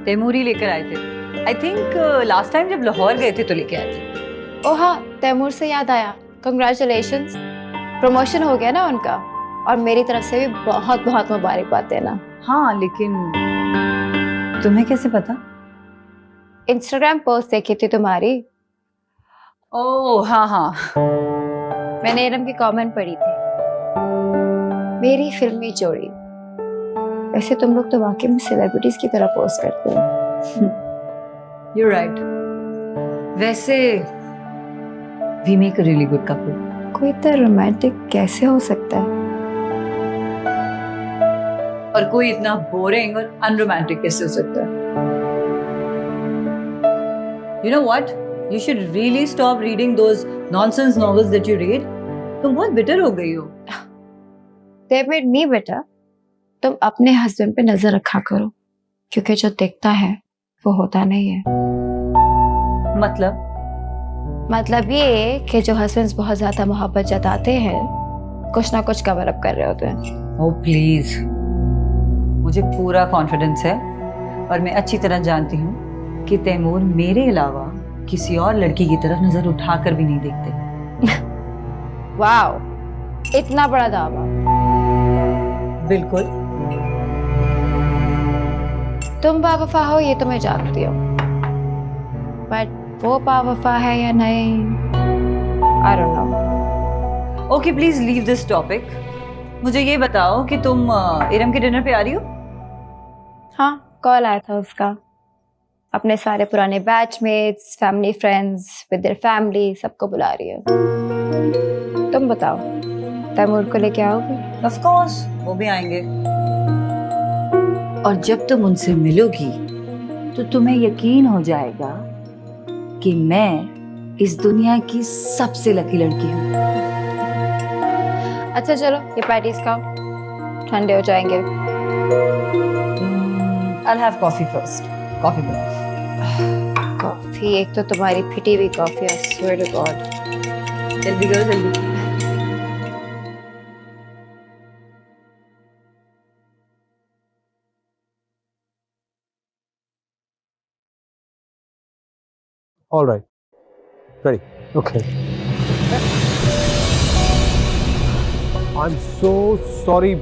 तैमूर ही लेकर आए थे। आई थिंक लास्ट टाइम जब लाहौर गए थे तो लेके आए थे। ओ हाँ, तैमूर से याद आया, कंग्रेचुलेशंस, प्रमोशन हो गया ना उनका। और मेरी तरफ से भी बहुत बहुत मुबारकबाद देना। हाँ लेकिन तुम्हें कैसे पता? इंस्टाग्राम पोस्ट देखी थी तुम्हारी। ओह हाँ हाँ, मैंने इरम की कमेंट पढ़ी थी, मेरी फिल्मी जोड़ी। वैसे तुम लोग तो वाकई में सेलिब्रिटीज की तरह पोस्ट करते हो। you're right। वैसे we make a really good couple। कोई इतना रोमांटिक कैसे हो सकता है? और कोई इतना बोरिंग और अनरोमांटिक कैसे हो सकता है? You know what? You should really stop reading those nonsense novels that you read। तुम बहुत बिटर हो गई हो। They made me better। तुम अपने हस्बैंड पे नजर रखा करो, क्योंकि जो दिखता है वो होता नहीं है। मतलब ये कि जो हस्बैंड्स बहुत ज्यादा मोहब्बत जताते हैं कुछ ना कुछ कवर अप कर रहे होते हैं। ओह प्लीज, मुझे पूरा कॉन्फिडेंस है और मैं अच्छी तरह जानती हूँ कि तैमूर मेरे अलावा किसी और लड़की की तरफ नजर उठाकर भी नहीं देखते। वाओ, इतना बड़ा दावा। बिल्कुल। तुम बावफा हो ये तो मैं जानती हूँ, बट वो बावफा है या नहीं, I don't know. Okay please leave this topic. मुझे ये बताओ कि तुम इरम के डिनर पे आ रही हो? हाँ, कॉल आया था उसका। अपने सारे पुराने batchmates, family friends with their family सबको बुला रही है। तुम बताओ, तैमूर को लेके आओगे? ऑफ कोर्स, वो भी आएंगे। और जब तुम उनसे मिलोगी तो तुम्हें यकीन हो जाएगा कि मैं इस दुनिया की सबसे लकी लड़की हूँ। अच्छा चलो, ये पैटीज खाओ, ठंडे हो जाएंगे। I'll have coffee first. Coffee बनाओ। कॉफी? एक तो तुम्हारी फिटी हुई coffee, I swear to God। जल्दी करो, जल्दी। All right. Ready. Okay. I'm so sorry.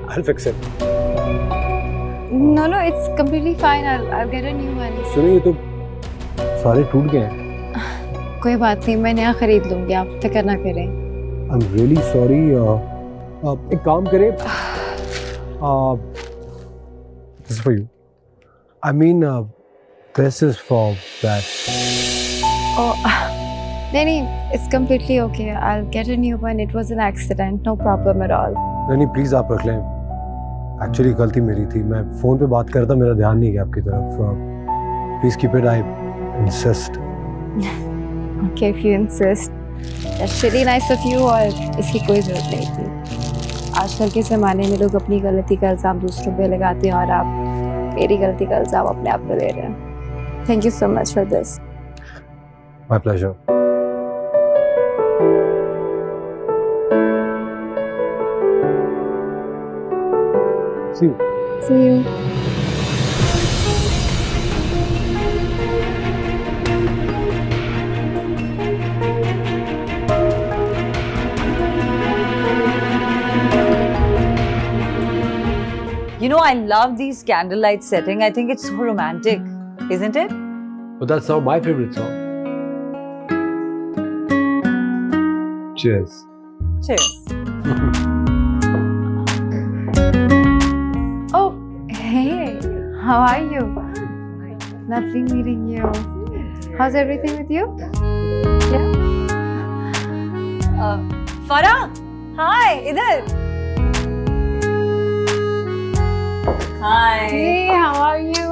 I'll fix it. No, it's completely fine. I'll get a new one. सुनिए, ये तो सारे टूट गए हैं। कोई बात नहीं, मैं नया खरीद लूंगी, आप फिक्र ना करें। I'm really sorry. एक काम करें। This is for you. I mean, this is for that. नहीं, it's completely okay. I'll get a new one. It was an accident, no problem at all. नहीं, प्लीज आप रख लें। एक्चुअली गलती मेरी थी, मैं फोन पे बात कर रहा था, मेरा ध्यान नहीं गया आपकी तरफ। Please keep it, I insist. Okay, if you insist. That's really nice of you, और इसकी कोई जरूरत नहीं थी। आजकल के ज़माने में लोग अपनी गलती का इल्ज़ाम दूसरों पे लगाते हैं, और आप मेरी गलती का इल्ज़ाम अपने आप पे ले रहे हैं। Thank you so much for this. My pleasure. See you. See you. You know, I love these candlelight setting. I think it's so romantic, isn't it? But that's not my favorite song. Cheers. Cheers. Oh, hey, how are you? Lovely meeting you. How's everything with you? Yeah? Farah, hi, इधर. Hi. Hey, how are you?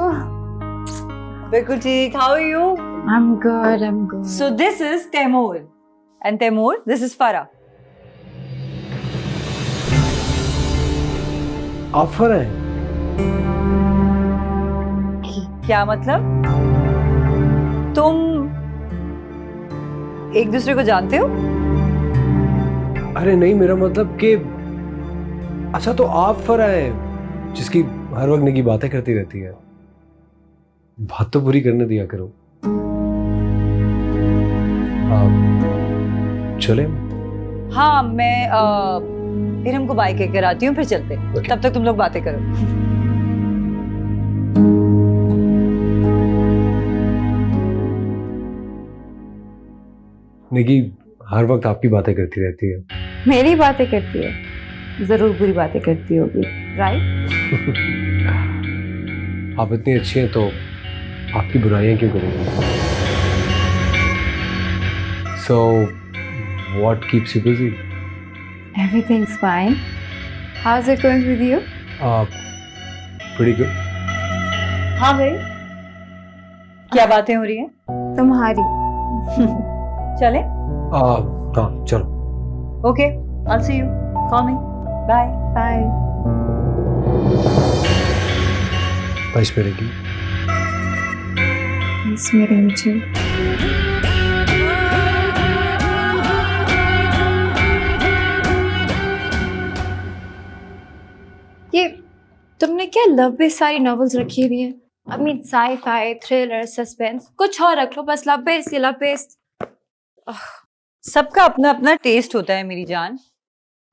बिल्कुल ठीक. How are you? I'm good, I'm good. So this is Taimur, and Taimur, this is Farah. Offer है? क्या मतलब? तुम एक दूसरे को जानते हो? अरे नहीं, मेरा मतलब कि अच्छा, तो आप फरा है जिसकी हर वक्त नेकी बातें करती रहती है। बात तो पूरी करने दिया करो। चले? हाँ, मैं इरम को बाय कहकर आती हूँ, फिर चलते हैं। Okay. तब तक तुम लोग बातें करो। नेकी हर वक्त आपकी बातें करती रहती है। मेरी बातें करती है, जरूर बुरी बातें करती होगी, राइट? आप इतनी अच्छी हैं तो आपकी बुराइयां क्यों करेंगी? So, what keeps you busy? Everything's fine. How's it going with you? Pretty good. हाँ भाई, क्या बातें हो रही हैं? तुम्हारी। चले? हाँ, चलो। Okay, I'll see you. Call me. Bye. Bye. Nice meeting you. Nice meeting you too. ये तुमने क्या लव बेस्ड सारी नॉवेल्स रखी हुई हैं? I mean sci-fi, thriller, suspense, कुछ और रख लो, बस लव बेस्ड। सबका अपना अपना टेस्ट होता है मेरी जान,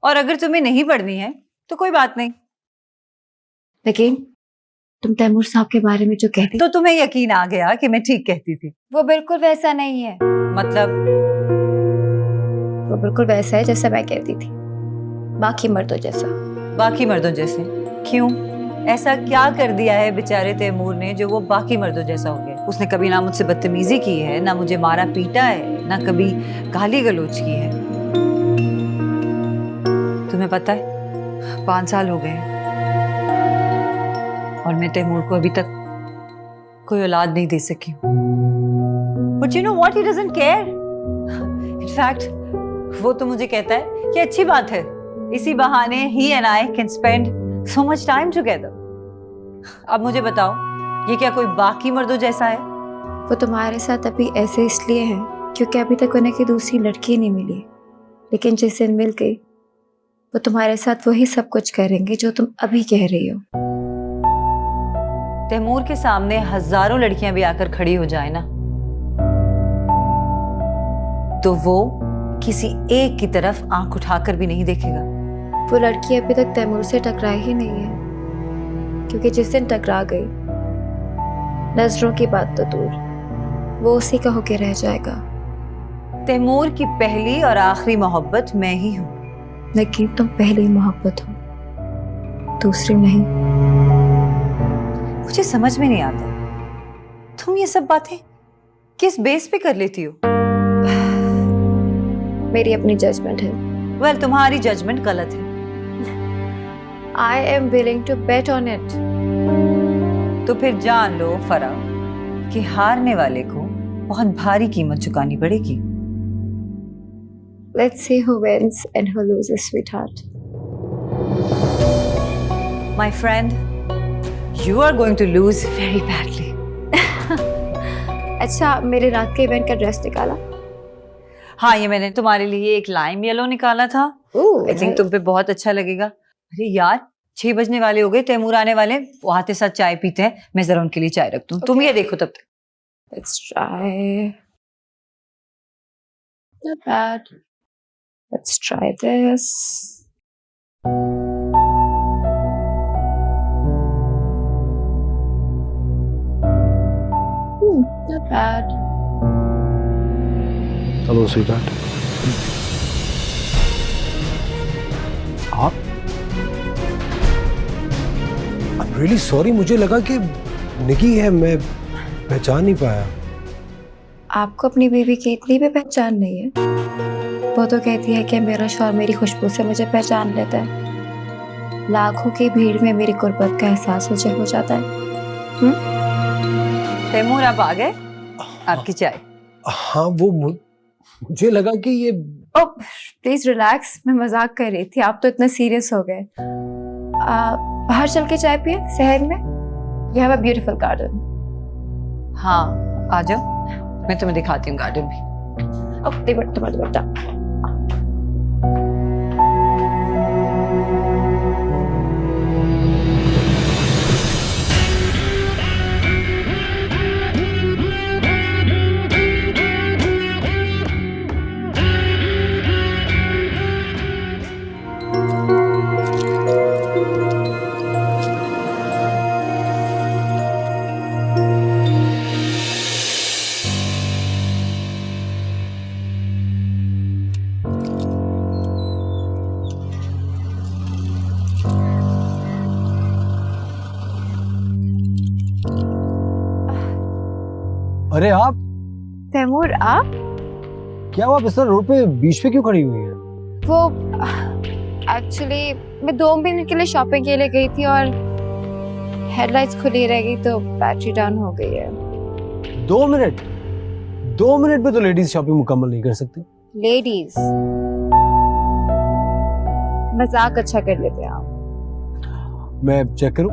और अगर तुम्हें नहीं पढ़नी है तो कोई बात नहीं। लेकिन तुम तैमूर साहब के बारे में जो कहती, तो तुम्हें यकीन आ गया कि मैं ठीक कहती थी। वो बिल्कुल वैसा नहीं है। मतलब वो बिल्कुल वैसा है जैसा मैं कहती थी, बाकी मर्दों जैसा। बाकी मर्दों जैसे? क्यों? ऐसा क्या कर दिया है बेचारे तैमूर ने जो वो बाकी मर्दों जैसा हो गया? उसने कभी ना मुझसे बदतमीजी की है, ना मुझे मारा पीटा है, ना कभी गाली गलौज की है। तुम्हें पता है 5 साल हो गए हैं और मैं तैमूर को अभी तक कोई औलाद नहीं दे सकी। But you know what, he doesn't care. In fact वो तो मुझे कहता है कि अच्छी बात है, इसी बहाने ही and I can spend so much time together. अब मुझे बताओ, ये क्या कोई बाकी मर्दों जैसा है? वो तुम्हारे साथ अभी ऐसे इसलिए हैं क्योंकि अभी तक उन्हें की दूसरी लड़की नहीं मिली, लेकिन जिस दिन मिल गई वो तुम्हारे साथ वही सब कुछ करेंगे जो तुम अभी कह रही हो। तैमूर के सामने हजारों लड़कियां भी आकर खड़ी हो जाए ना, तो वो किसी एक की तरफ आंख उठाकर भी नहीं देखेगा। वो लड़की अभी तक तैमूर से टकराई ही नहीं है, क्योंकि जिस दिन टकरा गई, नजरों की बात तो दूर, वो उसी का होके रह जाएगा। तैमूर की पहली और आखिरी मोहब्बत मैं ही हूँ। लेकिन तुम पहली मोहब्बत हो, दूसरी नहीं। मुझे समझ में नहीं आता, तुम ये सब बातें किस बेस पे कर लेती हो? मेरी अपनी जजमेंट है। वेल, तुम्हारी जजमेंट गलत है। I am willing to bet on it. तो फिर जान लो फरा कि हारने वाले को बहुत भारी कीमत चुकानी पड़ेगी। Let's see who wins and who loses, sweetheart. My friend, you are going to lose very badly. अच्छा, मेरे रात के इवेंट का ड्रेस निकाला? हाँ, ये मैंने तुम्हारे लिए एक लाइम येलो निकाला था। आई थिंक तुम पे बहुत अच्छा लगेगा। अरे यार, 6 बजने वाले हो गए, तैमूर आने वाले, वो आते साथ चाय पीते हैं। मैं जरा उनके लिए चाय रख दूं। तुम ये देखो तब तक। Let's try. Not bad. Let's try this. Not bad. Hello sweetheart. आप? I'm really sorry, मुझे लगा कि निकी है, मैं पहचान नहीं पाया। आपको अपनी बीवी की इतनी भी पहचान नहीं है? वो तो कहती है कि मेरा शौहर मेरी खुशबू से मुझे पहचान लेता है। लाखों की भीड़ में मेरी गुर्बत का एहसास मुझे हो जाता है। तैमूर, आप आ गए? आपकी चाय। हाँ, वो मुझे लगा कि ये ओह, प्लीज रिलैक्स, मैं मजाक कर रही थी, आप तो इतना सीरियस हो गए। बाहर चल के चाय पिए शहर में। You have a beautiful garden. हाँ, आ जाओ, मैं तुम्हें दिखाती हूँ गार्डन भी। ओह, दे बट्टा। अरे आप तैमूर, आप? क्या हुआ? बिस्तर रोड पे बीच पे क्यों खड़ी हुई हैं? वो एक्चुअली मैं 2 मिनट के लिए शॉपिंग के लिए गई थी और हेडलाइट्स खुली रह गई तो बैटरी डाउन हो गई है। 2 मिनट? 2 मिनट में तो लेडीज शॉपिंग मुकम्मल नहीं कर सकती। लेडीज मजाक अच्छा कर लेते हैं आप। मैं चेक करूं?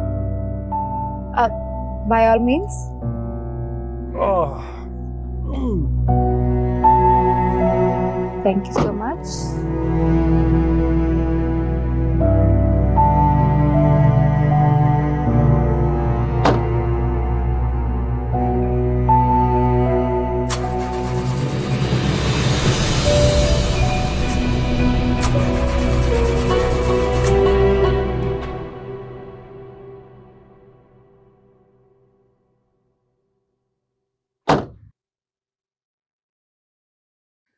By all means. Thank you so much.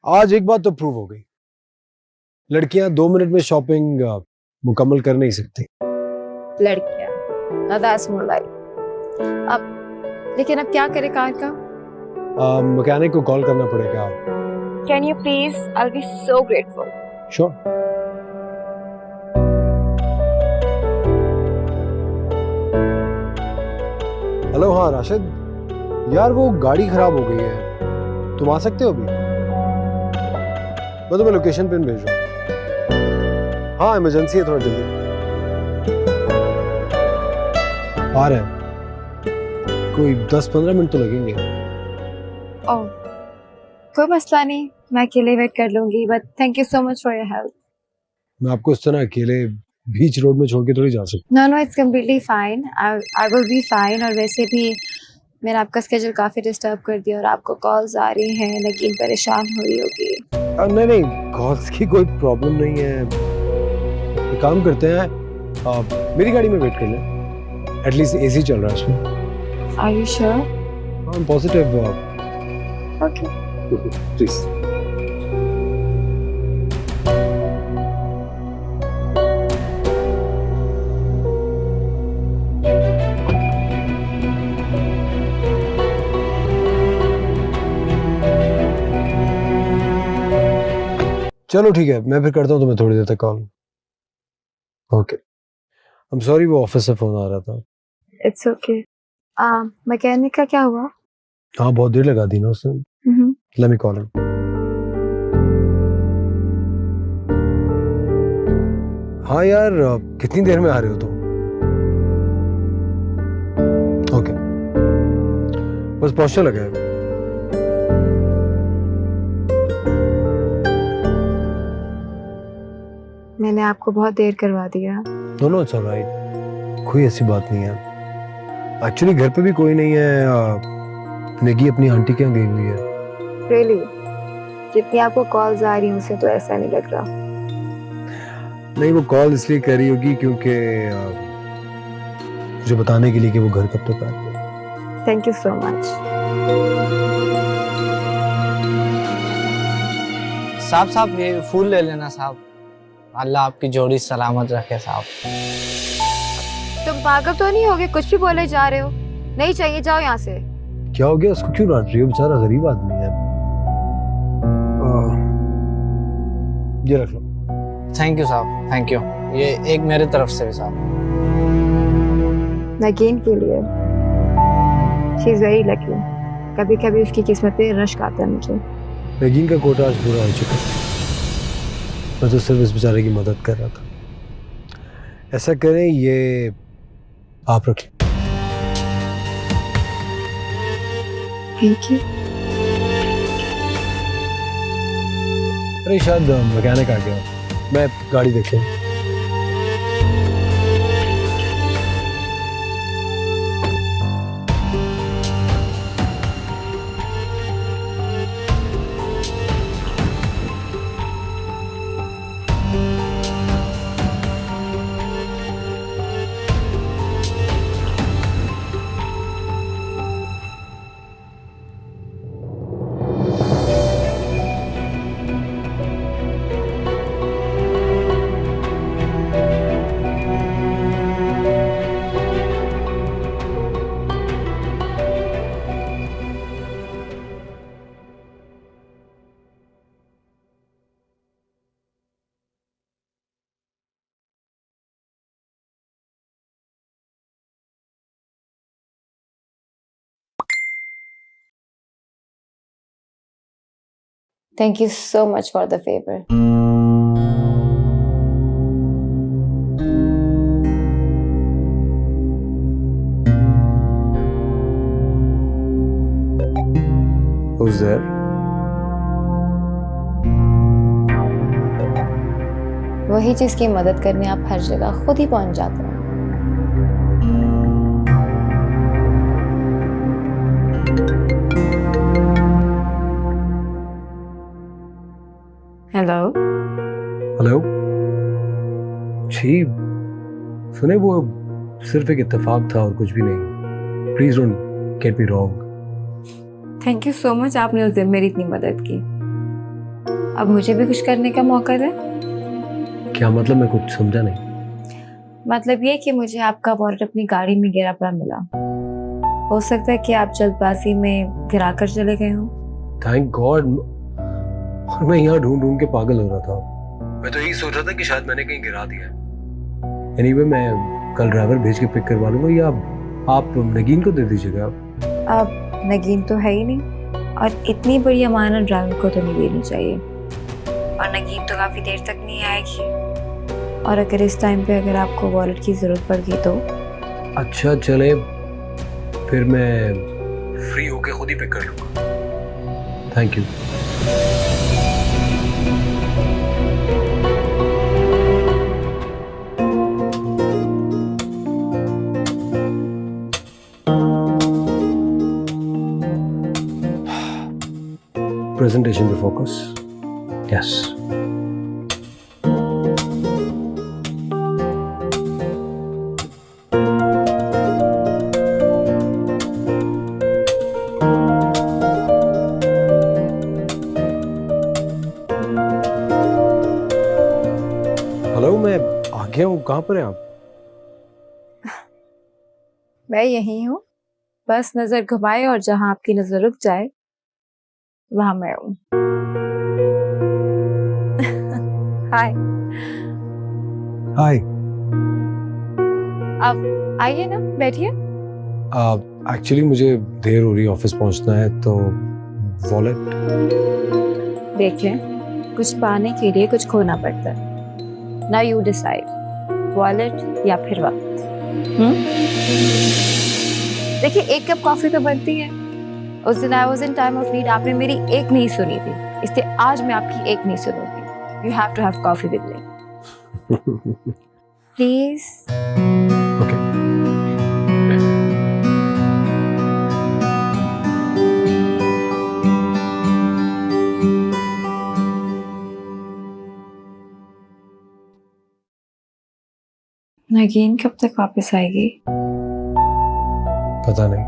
आज एक बात तो प्रूव हो गई, लड़कियां 2 मिनट में शॉपिंग मुकम्मल कर नहीं सकती। लड़कियां, now that's more like। अब लेकिन अब क्या करें कार का? मैकेनिक को कॉल करना पड़ेगा। Can you please? I will B so grateful. Sure. Hello, हाँ राशिद यार, वो गाड़ी खराब हो गई है, तुम आ सकते हो अभी? मैं तुम्हें लोकेशन पिन भेज रहा हूँ। हाँ इमरजेंसी है, थोड़ा जल्दी आ रहे हैं, कोई 10-15 मिनट तो लगेंगे। ओह, कोई मसला नहीं, मैं अकेले वेट कर लूंगी, but thank you so much for your help. मैं आपको इस तरह अकेले बीच रोड में छोड़ के थोड़ी जा सकता। No, it's completely fine, I will be fine. और वैसे भी मैंने आपका स्केड्यूल काफ़ी डिस्टर्ब कर दिया और आपको कॉल्स आ रही हैं, लेकिन परेशान हो रही होगी। नहीं, कॉल्स की कोई प्रॉब्लम नहीं है। एक काम करते हैं, मेरी गाड़ी में वेट कर लें, एटलीस्ट एसी चल रहा है उसमें। Are you sure? I am positive. Okay. Please. चलो ठीक है, मैं फिर करता हूँ तुम्हें थोड़ी देर तक call. Okay, I am sorry, वो ऑफिस से फोन आ रहा था। It's okay. मैकेनिक का क्या हुआ? हाँ बहुत देर लगा दी ना उसने। Let me call him. हाँ यार, कितनी देर में आ रहे हो तुम? ओके, बस पहुंचने लगा है। मैंने आपको बहुत देर करवा दिया। नो, इट्स ऑलराइट, कोई ऐसी बात नहीं है। एक्चुअली घर पे भी कोई नहीं है, नेगी अपनी आंटी के यहाँ गई हुई है। रियली? जितनी आपको कॉल्स आ रही हैं उसे तो ऐसा नहीं लग रहा। नहीं, वो कॉल इसलिए कर रही होगी क्योंकि मुझे बताने के लिए कि वो घर कब तक आए। Thank you so much. साहब ये फूल ले लेना साहब। अल्लाह आपकी जोड़ी सलामत रखे साहब। तुम पागल तो नहीं होगे? कुछ भी बोले जा रहे हो। नहीं चाहिए, जाओ यहाँ से। क्या हो गया? उसको क्यों डांट रही हो? बेचारा गरीब आदमी है। ये रख लो। थैंक यू साहब, थैंक यू। ये एक मेरे तरफ से भी साहब। नगीन के लिए। She is very lucky. कभी कभी उसकी किस्मत पे रश्क आता है मुझे। नगीन का कोटा आज पूरा हो चुका है। मैं तो सिर्फ इस बेचारे की मदद कर रहा था। ऐसा करें, ये आप रख लें। Thank you. अरे शायद मैकेनिक आ गया, मैं गाड़ी देख लूँ। Thank you so much for the favor. Who's there? वही चीज की मदद करने आप हर जगह खुद ही पहुंच जाते हैं। हेलो। हेलो जी, सुने वो सिर्फ एक इत्तेफाक था और कुछ भी नहीं। Please don't get me wrong. Thank you so much, आपने उस दिन मेरी इतनी मदद की। अब मुझे भी कुछ करने का मौका दे। क्या मतलब? मैं कुछ समझा नहीं। मतलब ये कि मुझे आपका वॉलेट अपनी गाड़ी में गिरा पड़ा मिला। हो सकता है कि आप जल्दबाजी में गिरा कर चले गए हो। Thank God. और मैं यहाँ ढूंढ ढूंढ के पागल हो रहा था। मैं तो यही सोच रहा था कि शायद मैंने कहीं गिरा दिया। एनीवे मैं कल ड्राइवर भेज के पिक करवा लूंगा, या आप नगीन को दे दीजिएगा। अब नगीन तो है ही नहीं, और इतनी बड़ी अमानत ड्राइवर को तो नहीं देनी चाहिए, और नगीन तो काफ़ी देर तक नहीं आएगी। और अगर इस टाइम पे अगर आपको वॉलेट की ज़रूरत पड़ गई तो? अच्छा चले, फिर मैं फ्री होके खुद ही पिक कर लूंगा। Thank you. Presentation पे focus. Yes. हेलो, मैं आ गया हूँ। कहाँ पर हैं आप? मैं यहीं हूँ, बस नज़र घुमाए और जहाँ आपकी नज़र रुक जाए वहाँ मैं हूँ। हाय। हाय। आप आइए ना, बैठिए। एक्चुअली मुझे देर हो रही है, ऑफिस पहुँचना है, तो वॉलेट। देख लें, कुछ पाने के लिए कुछ खोना पड़ता है। नाउ यू डिसाइड, वॉलेट या फिर वक्त। देखिए, एक कप कॉफी तो बनती है। उस दिन I was in time of need, आपने मेरी एक नहीं सुनी थी, इसलिए आज मैं आपकी एक नहीं सुनूंगी। You have to have coffee with me please. Okay. Nageen कब तक वापस आएगी? पता नहीं,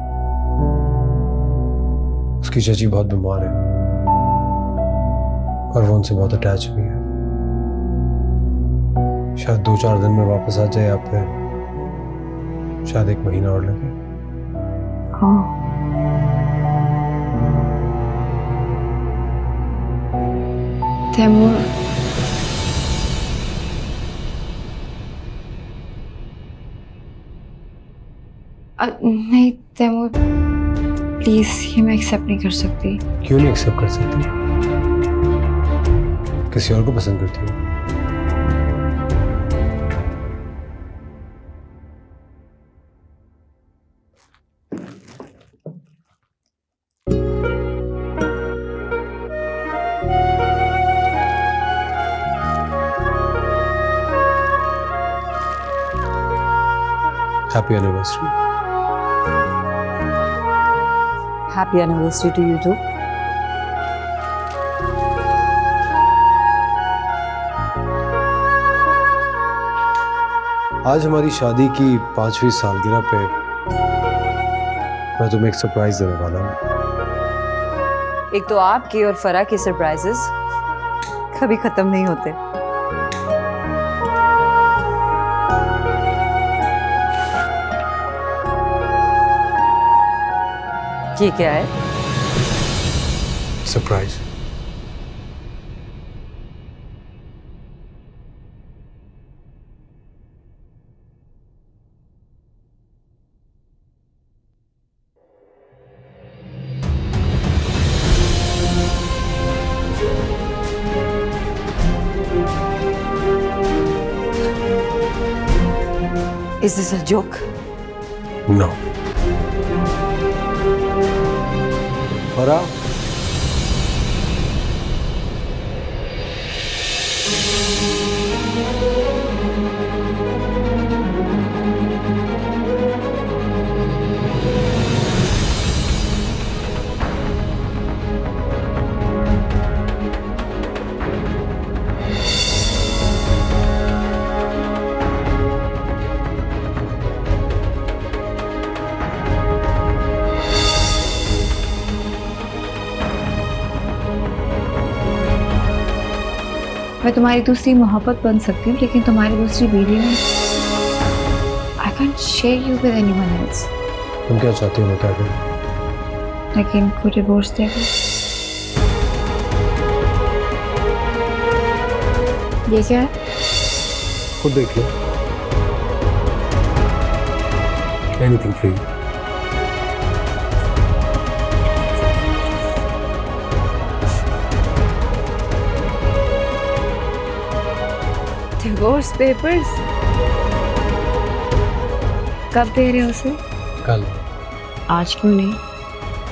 उसकी चाची बहुत बीमार है और वो उनसे बहुत अटैच भी है। शायद 2-4 दिन में वापस आ जाए, या फिर शायद 1 महीना और लगे। तैमूर, नहीं तैमूर, प्लीज ये मैं एक्सेप्ट नहीं कर सकती। क्यों नहीं एक्सेप्ट कर सकती? किसी और को पसंद करती हो? Happy anniversary. Happy anniversary to you too. आज हमारी शादी की 5वीं सालगिरह पे मैं तुम्हें एक सरप्राइज देने वाला हूँ। एक तो आपके और फरा के सरप्राइजेस कभी खत्म नहीं होते। ये क्या है? Surprise. Is this a joke? No. Farah, मैं तुम्हारी दूसरी मोहब्बत बन सकती हूँ, लेकिन तुम्हारी दूसरी बीवी नहीं। I can't share you with anyone else. तुम क्या चाहती हो मैं क्या करूं? लेकिन को डिवोर्स देगा। ये क्या है? खुद देख लो। Anything for you. Divorce papers कब दे रहे हो उसे? कल। आज क्यों नहीं?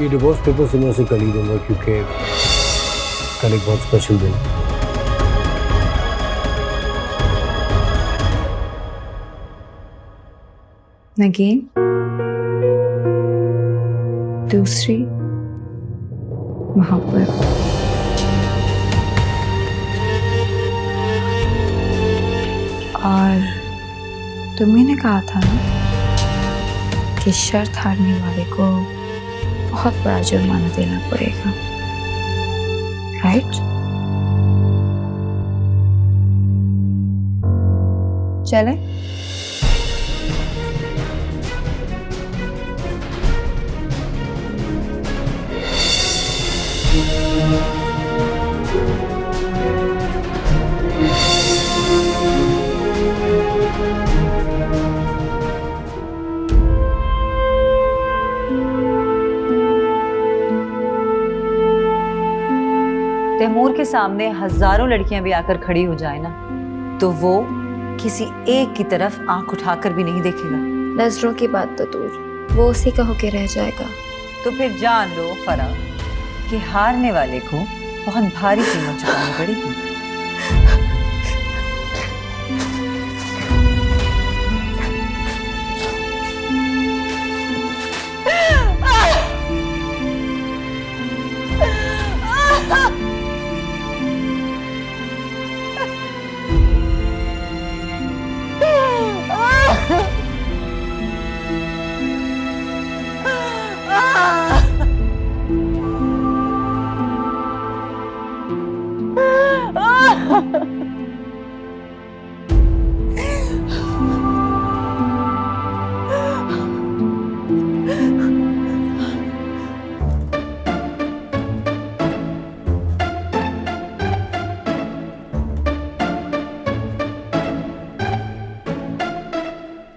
ये डिवोर्स पेपर मैं उसे कल ही दूंगा क्योंकि कल एक बहुत स्पेशल दिन है। नगीन, दूसरी मोहब्बत। और तुम्ही ने कहा था ना कि शर्त हारने वाले को बहुत बड़ा जुर्माना देना पड़ेगा, राइट? चले? तैमूर के सामने हजारों लड़कियां भी आकर खड़ी हो जाए ना, तो वो किसी एक की तरफ आंख उठाकर भी नहीं देखेगा। नजरों की बात तो दूर, वो उसी का होके रह जाएगा। तो फिर जान लो फरा कि हारने वाले को बहुत भारी कीमत चुकानी पड़ेगी।